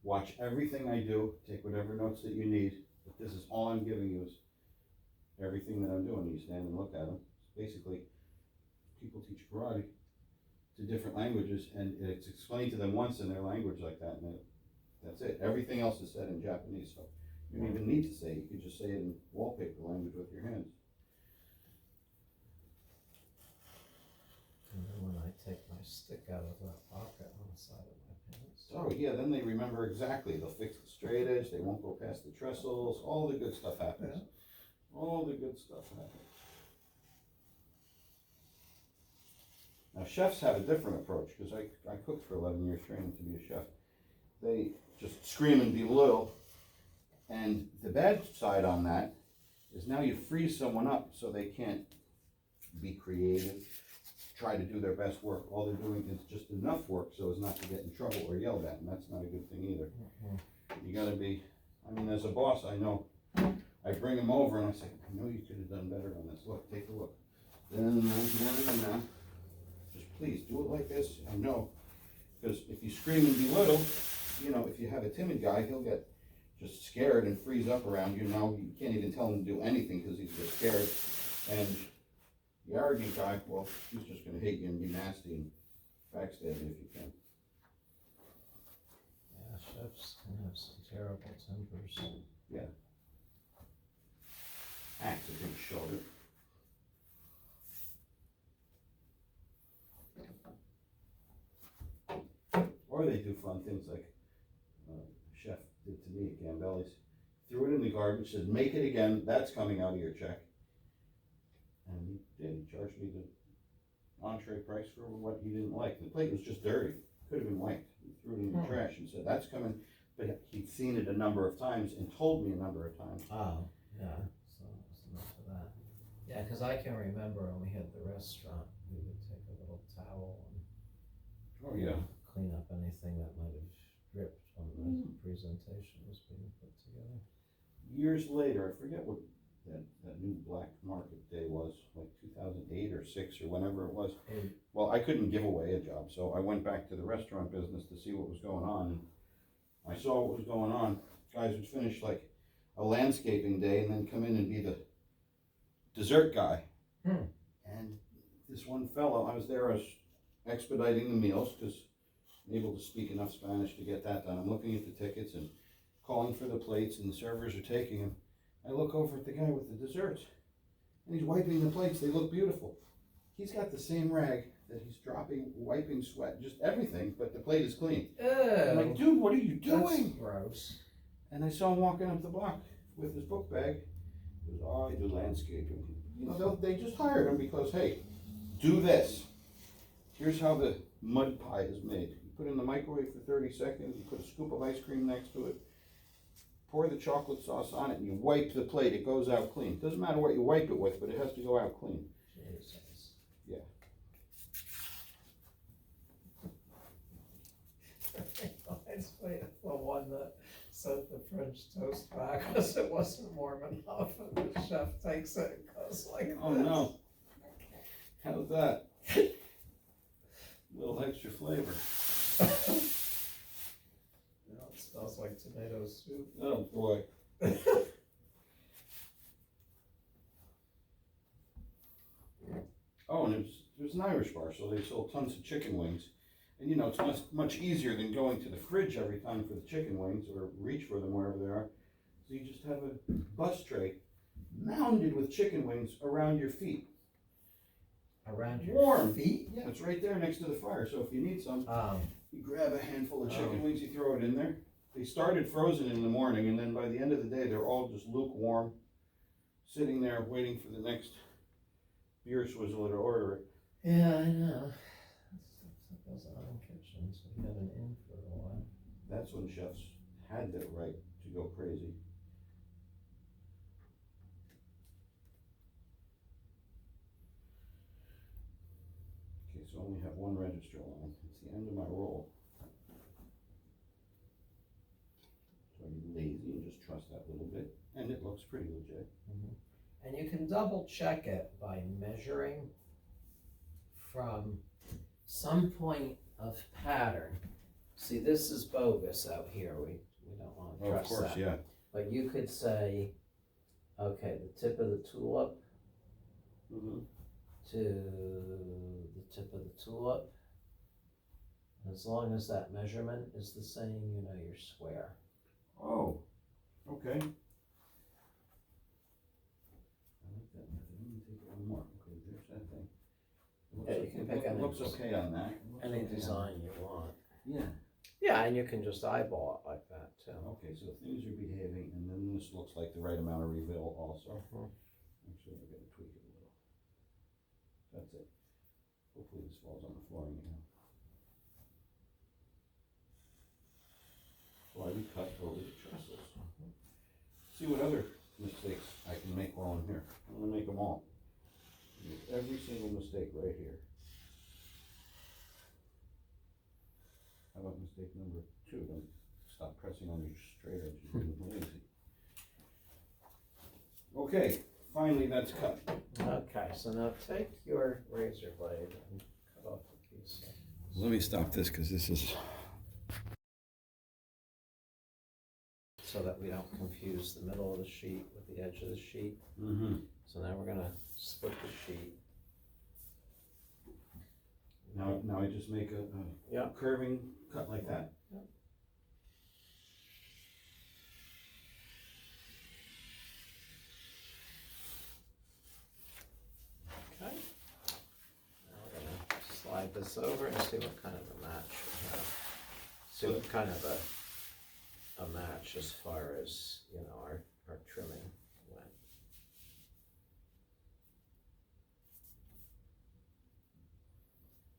watch everything I do, take whatever notes that you need, but this is all I'm giving you is everything that I'm doing. You stand and look at them. Basically, people teach karate to different languages, and it's explained to them once in their language like that, and that's it. Everything else is said in Japanese, so you don't even need to say it. You can just say it in wallpaper language with your hands. And then when I take my stick out of that pocket on the side of my pants. Oh yeah, then they remember exactly. They'll fix the straight edge, they won't go past the trestles, all the good stuff happens. Yeah. All the good stuff happens. Now chefs have a different approach, because I cooked for 11 years training to be a chef. They just scream and belittle, and the bad side on that is now you freeze someone up so they can't be creative, try to do their best work. All they're doing is just enough work so as not to get in trouble or yelled at, and that's not a good thing either. You gotta be, I mean, as a boss, I know, I bring them over and I say, I know you could have done better on this. Look, take a look. Then, just please do it like this. I know, because if you scream and belittle, you know, if you have a timid guy, he'll get just scared and freeze up around you. Now you can't even tell him to do anything because he's just scared. And the arrogant guy, well, he's just going to hate you and be nasty and backstab you if you can. Yeah, chefs can have some terrible tempers. Yeah. Axe a big shoulder. Or they do fun things like chef did to me at Gambelli's. Threw it in the garbage, said, make it again, that's coming out of your check. And he did, he charged me the entree price for what he didn't like. The plate was just dirty, could have been wiped. He threw it in the trash and said, that's coming. But he'd seen it a number of times and told me a number of times. Oh, yeah, so it was enough of that. Yeah, because I can remember when we had the restaurant, we would take a little towel and Oh yeah. clean up anything that might have dripped when the presentation was being put together. Years later, I forget what that new black market day was, like 2008 or 6 or whenever it was. Well, I couldn't give away a job, so I went back to the restaurant business to see what was going on. And I saw what was going on. Guys would finish like a landscaping day and then come in and be the dessert guy. And this one fellow, I was there, I was expediting the meals because I'm able to speak enough Spanish to get that done. I'm looking at the tickets and calling for the plates, and the servers are taking them. I look over at the guy with the desserts, and he's wiping the plates. They look beautiful. He's got the same rag that he's dropping, wiping sweat, just everything, but the plate is clean. I'm like, dude, what are you doing? That's gross. And I saw him walking up the block with his book bag. He goes, oh, I do landscaping. You know, they just hired him because, hey, do this. Here's how the mud pie is made. You put it in the microwave for 30 seconds, you put a scoop of ice cream next to it, pour the chocolate sauce on it, and you wipe the plate. It goes out clean. Doesn't matter what you wipe it with, but it has to go out clean. Jesus. Yeah. Reminds me of the one that sent the French toast back because it wasn't warm enough, and the chef takes it and goes like Oh this. no. How's that? A little extra flavor. You know, it smells like tomato soup. Oh boy. Oh, and there's an Irish bar, so they sold tons of chicken wings. And you know, it's much easier than going to the fridge every time for the chicken wings or reach for them wherever they are. So you just have a bus tray mounded with chicken wings around your feet. Around your Warm. feet? Yeah, it's right there next to the fire. So if you need some, Um, you grab a handful of chicken Oh. wings, you throw it in there. They started frozen in the morning, and then by the end of the day, they're all just lukewarm, sitting there waiting for the next beer swizzler to order it. yeah, I know. That goes on in kitchens. We had an inn for a while. That's when chefs had their right to go crazy. Okay, so I only have one register line. It's the end of my roll. So I be lazy and just trust that little bit, and it looks pretty legit. And you can double check it by measuring from some point of pattern. See, this is bogus out here. We don't want to Oh, of trust course, that. yeah. But you could say Okay, the tip of the tulip Mm-hmm. to the tip of the tulip. As long as that measurement is the same, you know you're square. Oh, okay. I like that method. Let me take one more. Okay, there's that thing. Yeah, you can pick any. It looks okay on that. It looks Any okay on design you want. that. Yeah. Yeah, and you can just eyeball it like that too. Okay, so things are behaving, and then this looks like the right amount of reveal also. Mhm. Actually, I gotta tweak it a little. That's it. Hopefully this falls on the floor anyhow. So I would cut over the trestles. See what other mistakes I can make while I'm here. I'm gonna make them all. Make every single mistake right here. How about mistake number 2? Don't stop pressing on your straight edge. You're being lazy. Okay, finally that's cut. Okay, so now take your razor blade and cut off a piece. Let me stop this because this is. So that we don't confuse the middle of the sheet with the edge of the sheet. Mm-hmm. So now we're gonna split the sheet. Now I just make a Yeah. curving cut like that. Yep. Okay. Now we're gonna slide this over and see what kind of a match we have. See what kind of a match as far as, you know, our trimming went.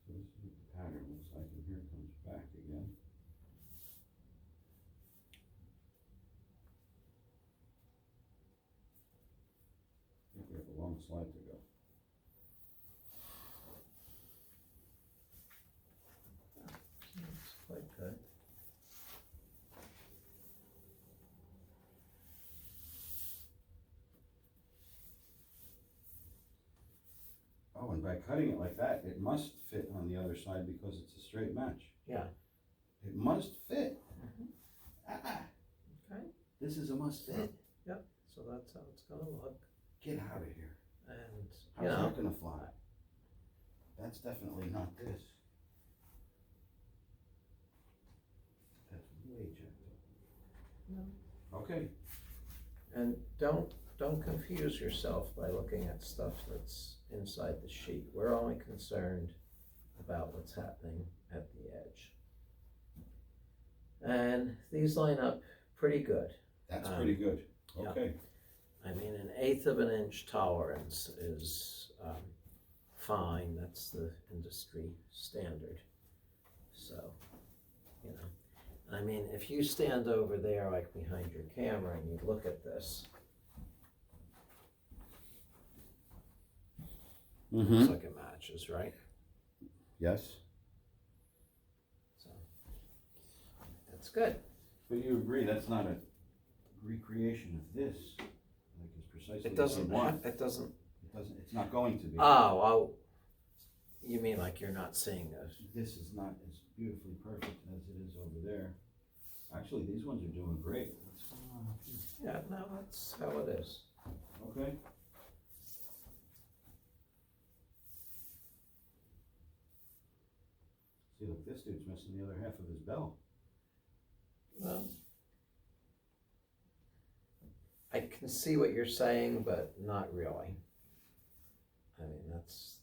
So this is what the pattern looks like, and here it comes back again. I think we have a long slide to go. It's quite good. Oh, and by cutting it like that, it must fit on the other side because it's a straight match. Yeah. It must fit. Mhm. Ah, Okay. this is a must fit. Yep. So that's how it's gonna look. Get out of here. And How's you know, that gonna fly? That's definitely not this. That's way jacked No. up. Okay. And don't confuse yourself by looking at stuff that's inside the sheet. We're only concerned about what's happening at the edge. And these line up pretty good. That's pretty good. yeah. Okay. I mean, 1/8 of an inch tolerance is fine. That's the industry standard. So, you know, I mean, if you stand over there, like behind your camera, and you look at this, looks like it matches, right? Yes. So, that's good. But you agree that's not a recreation of this, like it's precisely It what doesn't, you want. it doesn't, It's not going to be. oh, you mean like you're not seeing this? This is not as beautifully perfect as it is over there. Actually, these ones are doing great. What's going on up here? Yeah, no, that's how it is. Okay. See, look, this dude's missing the other half of his bell. Well, I can see what you're saying, but not really. I mean, that's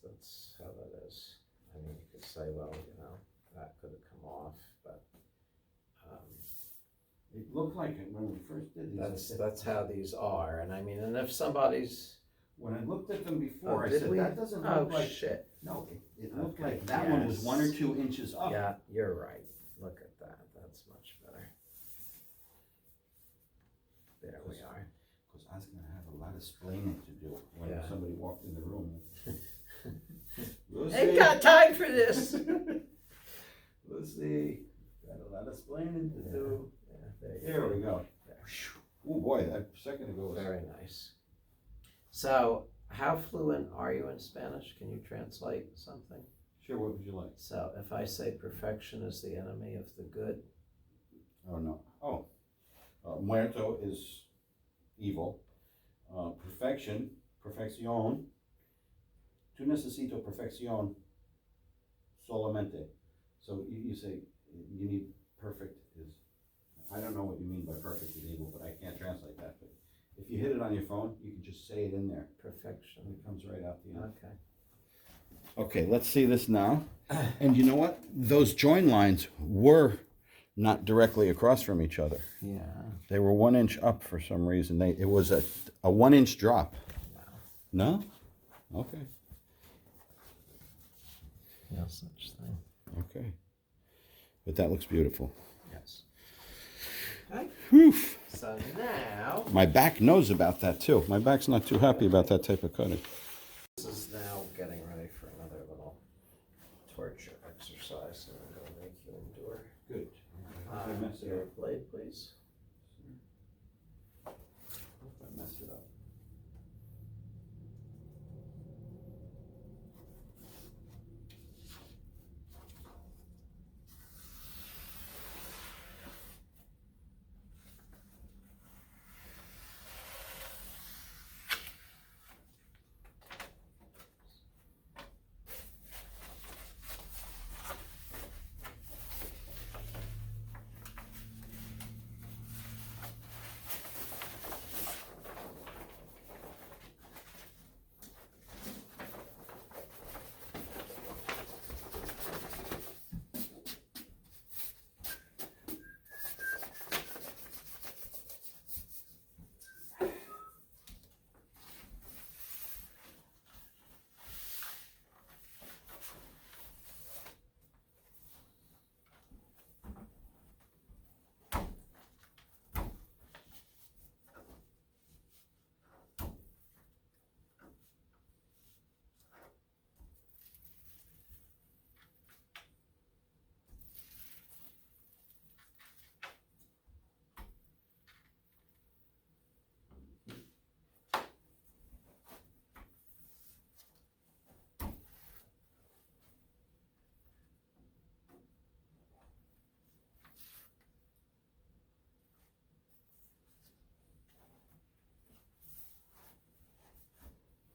how that is. I mean, you could say, well, you know, that could have come off, but It looked like it when we first did these. I said- that's how these are. And I mean, and if somebody's When I looked at them before, I did said, we? that doesn't Oh look like, shit! no, it looked Okay, like that one was yes. 1 or 2 inches up. Yeah, you're right. Look at that. That's much better. There we are. Because I was gonna have a lot of explaining to do when Yeah. somebody walked in the room. We'll Ain't see. got time for this. We'll see. Got a lot of explaining to do. Yeah, there you There go. we go. There. Oh boy, that a second ago was. Very nice. So, how fluent are you in Spanish? Can you translate something? Sure, what would you like? So, if I say perfection is the enemy of the good, Oh no. Oh. Muerto is evil. perfection, perfección. Tu necesito perfección solamente. So you say you need perfect is, I don't know what you mean by perfect is able, but I can't translate that. But if you hit it on your phone, you can just say it in there. Perfection. And it comes right out the end. Okay. Okay, let's see this now. And you know what? Those join lines were not directly across from each other. Yeah. They were 1 inch up for some reason. It was a 1 inch drop. Wow. No? Okay. No such thing. Okay. But that looks beautiful. Yes. Okay. Whew. So now My back knows about that too. My back's not too happy about that type of cutting. this is now getting ready for another little torture exercise, and I'm going to make you endure. Good. I messed it Your up. blade, please. Hope I messed it up.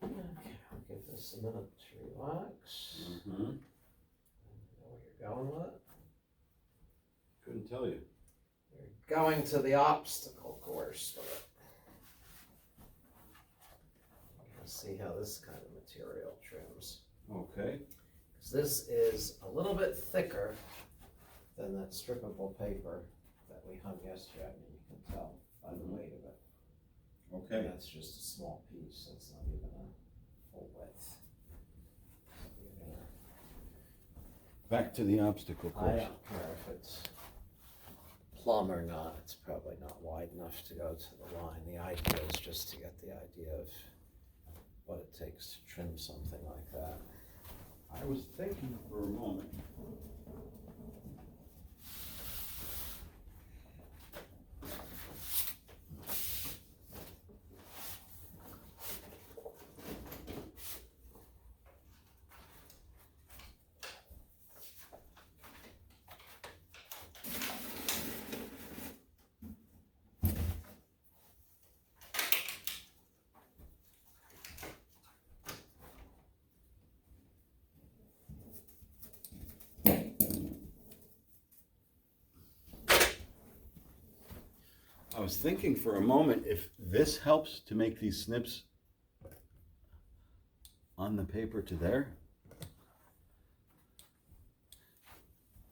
Okay, I'll give this a minute to relax. Mm-hmm. Know where you're going with it. Couldn't tell you. You're going to the obstacle course with it. Let's see how this kind of material trims. Okay. Because this is a little bit thicker than that strippable paper that we hung yesterday. I mean, you can tell by the weight of it. Okay. And that's just a small piece. It's not even a full width. So you're gonna, Back to the obstacle I course. don't care if it's plumb or not. It's probably not wide enough to go to the line. The idea is just to get the idea of what it takes to trim something like that. I was thinking for a moment. I was thinking for a moment if this helps to make these snips on the paper to there.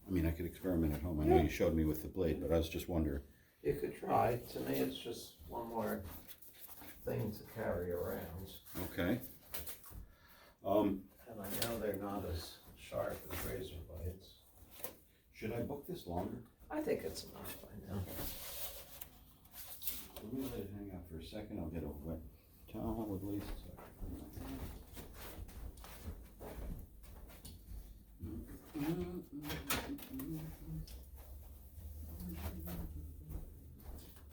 I mean, I could experiment at home. I know you showed me with the blade, but I was just wondering. You could try. To me, it's just one more thing to carry around. Okay. And I know they're not as sharp as razor blades. Should I book this longer? I think it's enough by now. Let me let it hang out for a second. I'll get a wet towel with lace.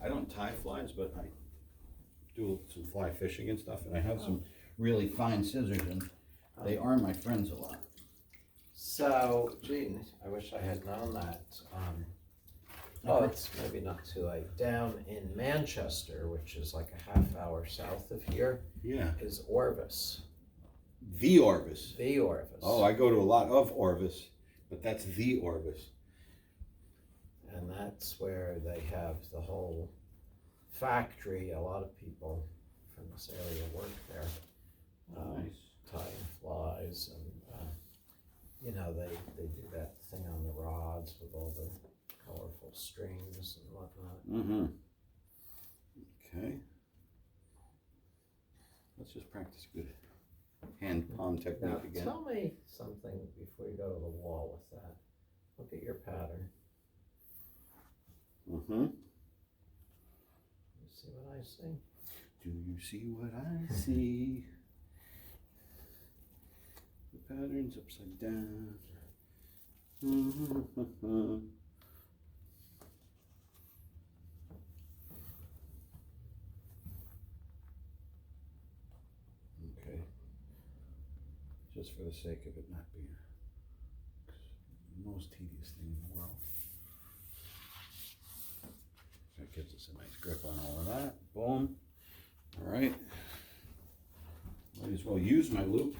I don't tie flies, but I do some fly fishing and stuff, and I have some really fine scissors, and they are my friends a lot. So, gee, I wish I had known that. Oh, it's maybe not too late. Down in Manchester, which is like a half hour south of here, Yeah. is Orvis. The Orvis. The Orvis. Oh, I go to a lot of Orvis, but that's the Orvis. And that's where they have the whole factory. A lot of people from this area work there. Nice. Tying flies and, you know, they do that thing on the rods with all the colorful strings and whatnot. Mm-hmm. Okay. Let's just practice good hand palm technique Now, again. tell me something before you go to the wall with that. Look at your pattern. Mm-hmm. You see what I see? Do you see what I see? The pattern's upside down. Okay. Just for the sake of it not being the most tedious thing in the world. That gives us a nice grip on all of that. Boom. All right. Might as well use my loop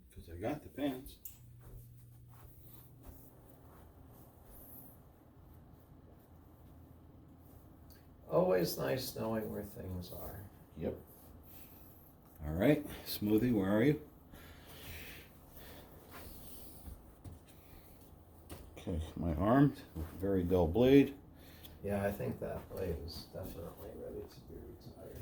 because I got the pants. Always nice knowing where things are. Yep. All right. Smoothie, where are you? Okay, my arm with a very dull blade. Yeah, I think that blade is definitely ready to be retired.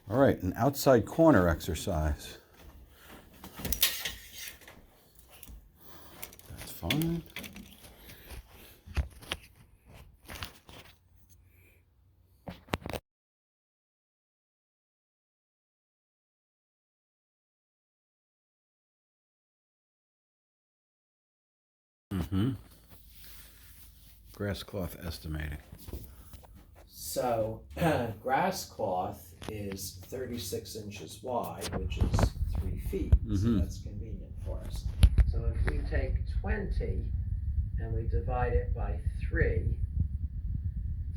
All right, an outside corner exercise. That's fine. Mm-hmm. Grass cloth estimating. So, grass cloth is 36 inches wide, which is 3 feet. So Mhm. that's convenient for us. So if we take 20 and we divide it by 3,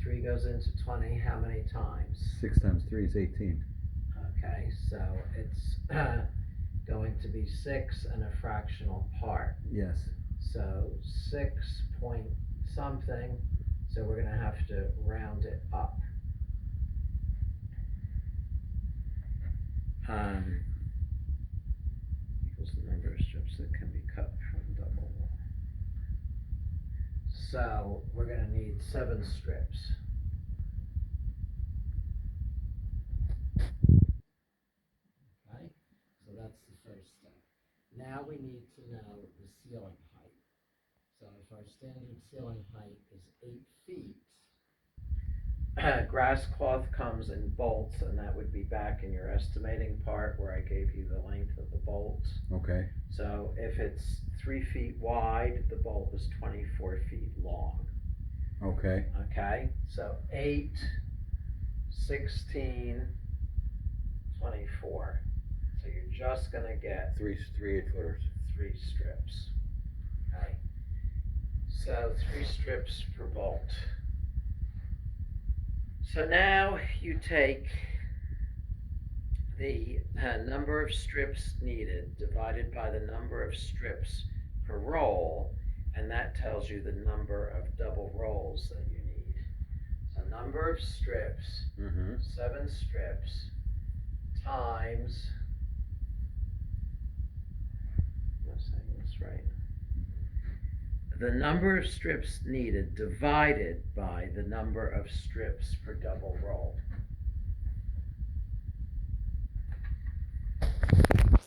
3 goes into 20 how many times? 6 times 3 is 18. Okay, so it's going to be 6 and a fractional part. Yes. So 6 point something, so we're gonna have to round it up. Equals the number of strips that can be cut from double wall. So we're gonna need 7 strips. Okay, so that's the first step. Now we need to know the ceiling height. So if our standard ceiling height is 8 feet, grass cloth comes in bolts, and that would be back in your estimating part where I gave you the length of the bolts. Okay. So if it's 3 feet wide, the bolt is 24 feet long. Okay. Okay, so 8, 16, 24. So you're just gonna get 3 8-footers. 3 strips. Okay, so 3 strips per bolt. So now you take the number of strips needed divided by the number of strips per roll, and that tells you the number of double rolls that you need. So number of strips, 7 strips, times, am I saying this right? The number of strips needed divided by the number of strips per double roll.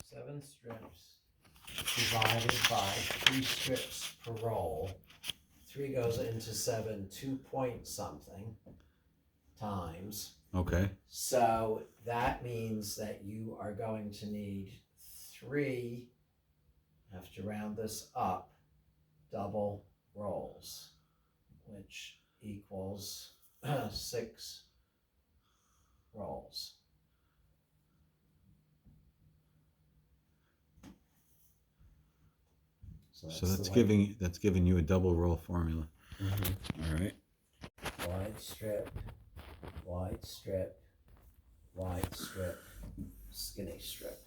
7 strips divided by 3 strips per roll. 3 goes into 7, 2 point something times. Okay. So that means that you are going to need 3, I have to round this up, double rolls, which equals 6 rolls. So that's giving you a double roll formula. All right. Wide strip, wide strip, wide strip, skinny strip.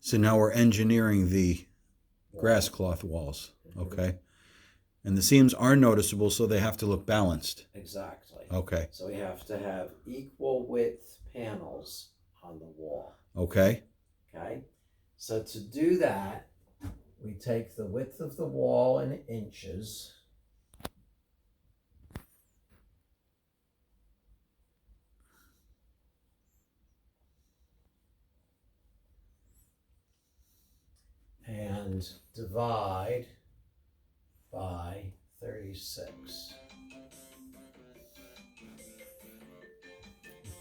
So now we're engineering the grass cloth walls, okay? And the seams are noticeable, so they have to look balanced. Exactly. Okay. So we have to have equal width panels on the wall. Okay. Okay. So to do that, we take the width of the wall in inches. And divide by 36.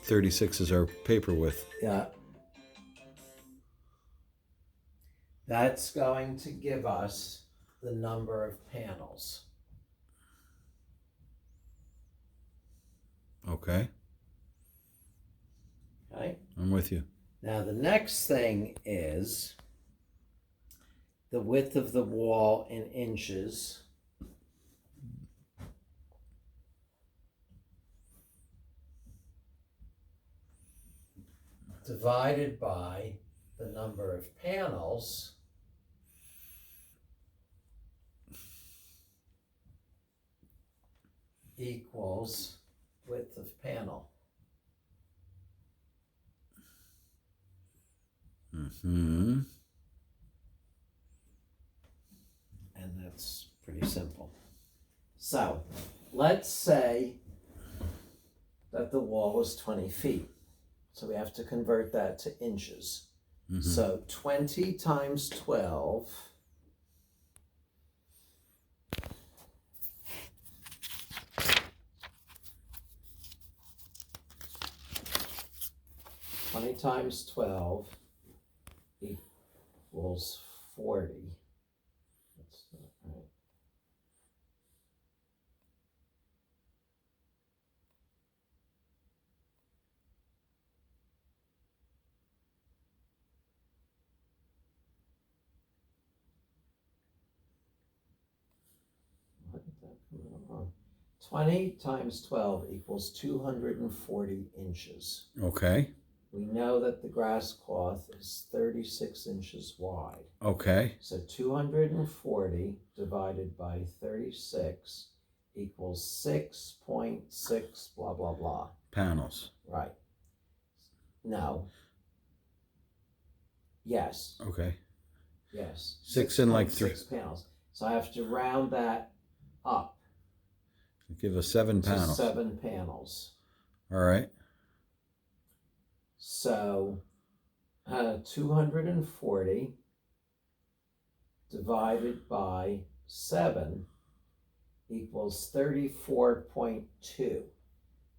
36 is our paper width. Yeah. That's going to give us the number of panels. Okay. Okay. I'm with you. Now the next thing is the width of the wall in inches. Divided by the number of panels equals width of panel. Mm-hmm. And that's pretty simple. So let's say that the wall is 20 feet. So we have to convert that to inches. Mm-hmm. So 20 times 12 20 times 12 equals 40. That's not right. What did that come out wrong? 20 times 12 equals 240 inches. Okay. We know that the grass cloth is 36 inches wide. Okay. So 240 divided by 36 equals 6.6 blah, blah, blah. Panels. Right. No. Yes. Okay. Yes. Six and like 3. 6 panels. So I have to round that up. Give us 7 panels. 7 panels. All right. So 240 divided by 7 equals 34.2.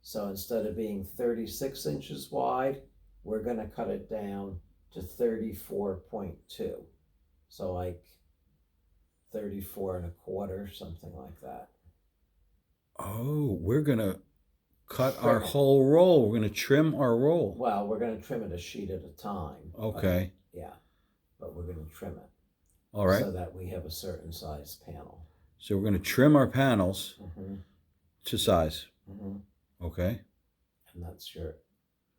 So instead of being 36 inches wide, we're going to cut it down to 34.2. So like 34 and a quarter, something like that. Oh, we're going to cut our whole roll. We're going to trim our roll. Well, we're going to trim it a sheet at a time. Okay. Yeah, but we're going to trim it. All right. So that we have a certain size panel. So we're going to trim our panels to size. Okay. And that's your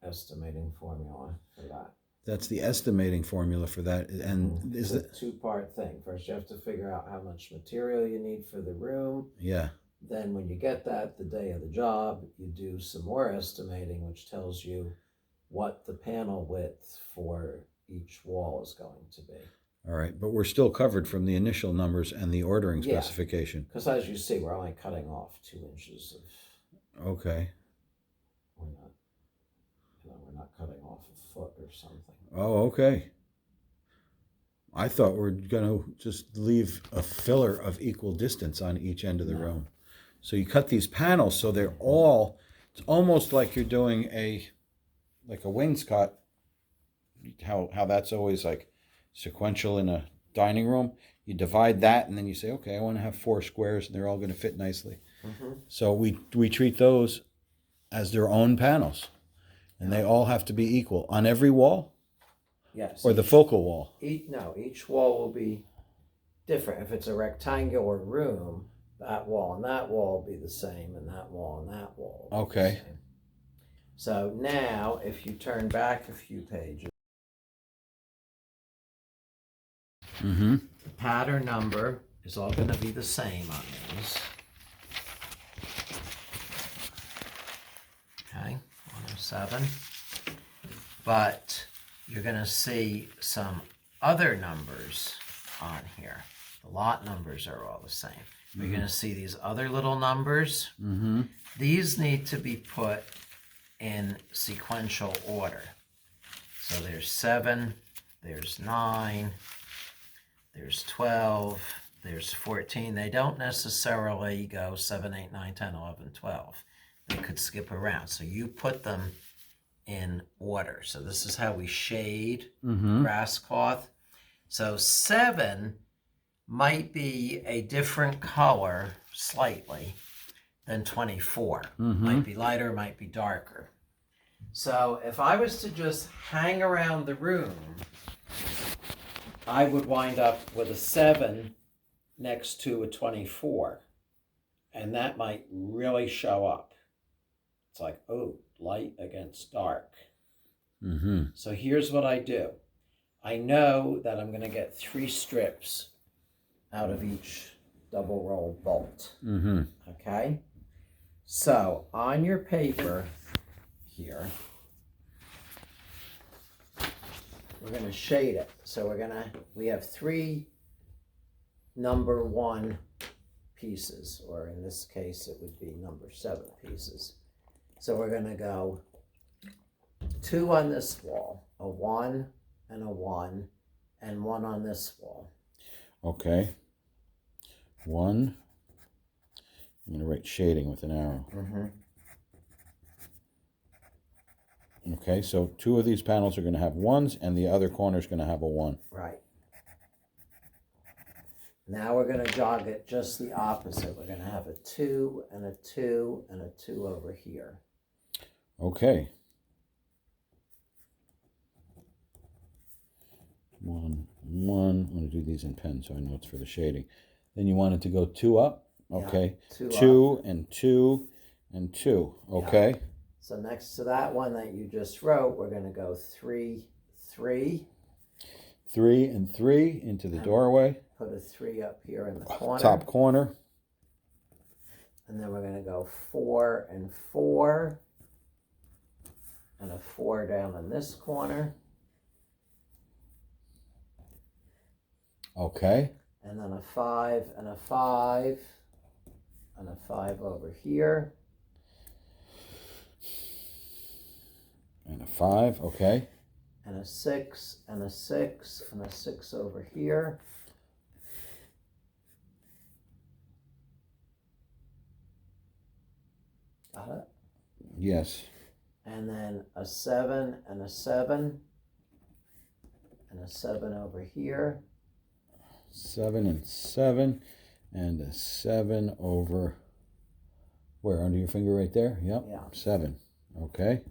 estimating formula for that. That's the estimating formula for that. And is it a 2-part thing? First, you have to figure out how much material you need for the room. Yeah. Then when you get that, the day of the job, you do some more estimating, which tells you what the panel width for each wall is going to be. All right, but we're still covered from the initial numbers and the ordering specification. Because as you see, we're only cutting off 2 inches of... Okay. We're not cutting off a foot or something. Oh, okay. I thought we're going to just leave a filler of equal distance on each end of the room. So you cut these panels so they're all, it's almost like you're doing like a wainscot, how that's always like sequential in a dining room. You divide that and then you say, okay, I want to have 4 squares and they're all going to fit nicely. So we treat those as their own panels and they all have to be equal on every wall? Yes. Or the focal wall? Each wall will be different. If it's a rectangular room, that wall and that wall will be the same, and that wall and that wall will be the Okay. same. So now, if you turn back a few pages, Mm-hmm. the pattern number is all going to be the same on these. Okay, 107. But you're going to see some other numbers on here. The lot numbers are all the same. You're going to see these other little numbers. Mm-hmm. These need to be put in sequential order. So there's 7, there's 9, there's 12, there's 14. They don't necessarily go 7, 8, 9, 10, 11, 12. They could skip around. So you put them in order. So this is how we shade grass cloth. So 7 might be a different color slightly than 24. Might be lighter, might be darker. So if I was to just hang around the room, I would wind up with a 7 next to a 24. And that might really show up. It's like, oh, light against dark. Mm-hmm. So here's what I do. I know that I'm going to get 3 strips out of each double roll bolt. Mm-hmm. Okay? So on your paper here, we're going to shade it. So we have 3 number 1 pieces, or in this case it would be number 7 pieces. So we're going to go 2 on this wall, a 1 and a 1, and 1 on this wall. Okay. 1. I'm going to write shading with an arrow. Okay, so 2 of these panels are going to have 1s, and the other corner is going to have a 1. Right. Now we're going to jog it just the opposite. We're going to have a 2 and a 2 and a 2 over here. Okay. 1, 1. I'm going to do these in pen so I know it's for the shading. Then you want it to go 2 up. Okay. Yeah, 2 and 2 and 2. Okay. Yeah. So next to that one that you just wrote, we're going to go 3, 3. 3 and 3 into the doorway. Put a 3 up here in the corner. Top corner. And then we're going to go 4 and 4. And a 4 down in this corner. Okay. And then a 5 and a 5. And a 5 over here. And a 5, okay. And a 6 and a 6 and a 6 over here. Got it? Yes. And then a 7 and a 7. And a 7 over here. 7 and 7. And a 7 over where? Under your finger right there? Yep. Yeah. 7. Okay.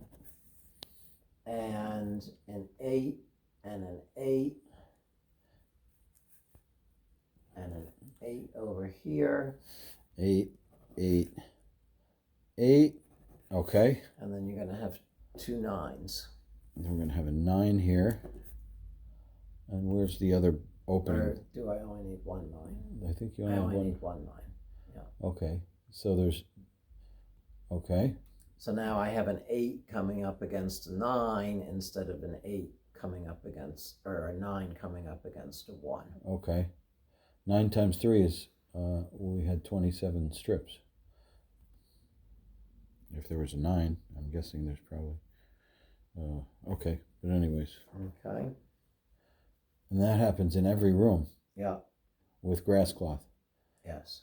And an 8 and an 8. And an 8 over here. 8, 8, 8. Okay. And then you're going to have 2 9s. And then we're going to have a 9 here. And where's the other opening? Or do I only need 1 9? I think you I only have only one. need 1 9. Yeah. Okay. So there's... Okay. So now I have an 8 coming up against a 9 instead of an 8 coming up against, or a 9 coming up against a 1. Okay. 9 times 3 is, we had 27 strips. If there was a 9, I'm guessing there's probably, okay. But anyways. Okay. And that happens in every room Yeah. with grass cloth. Yes.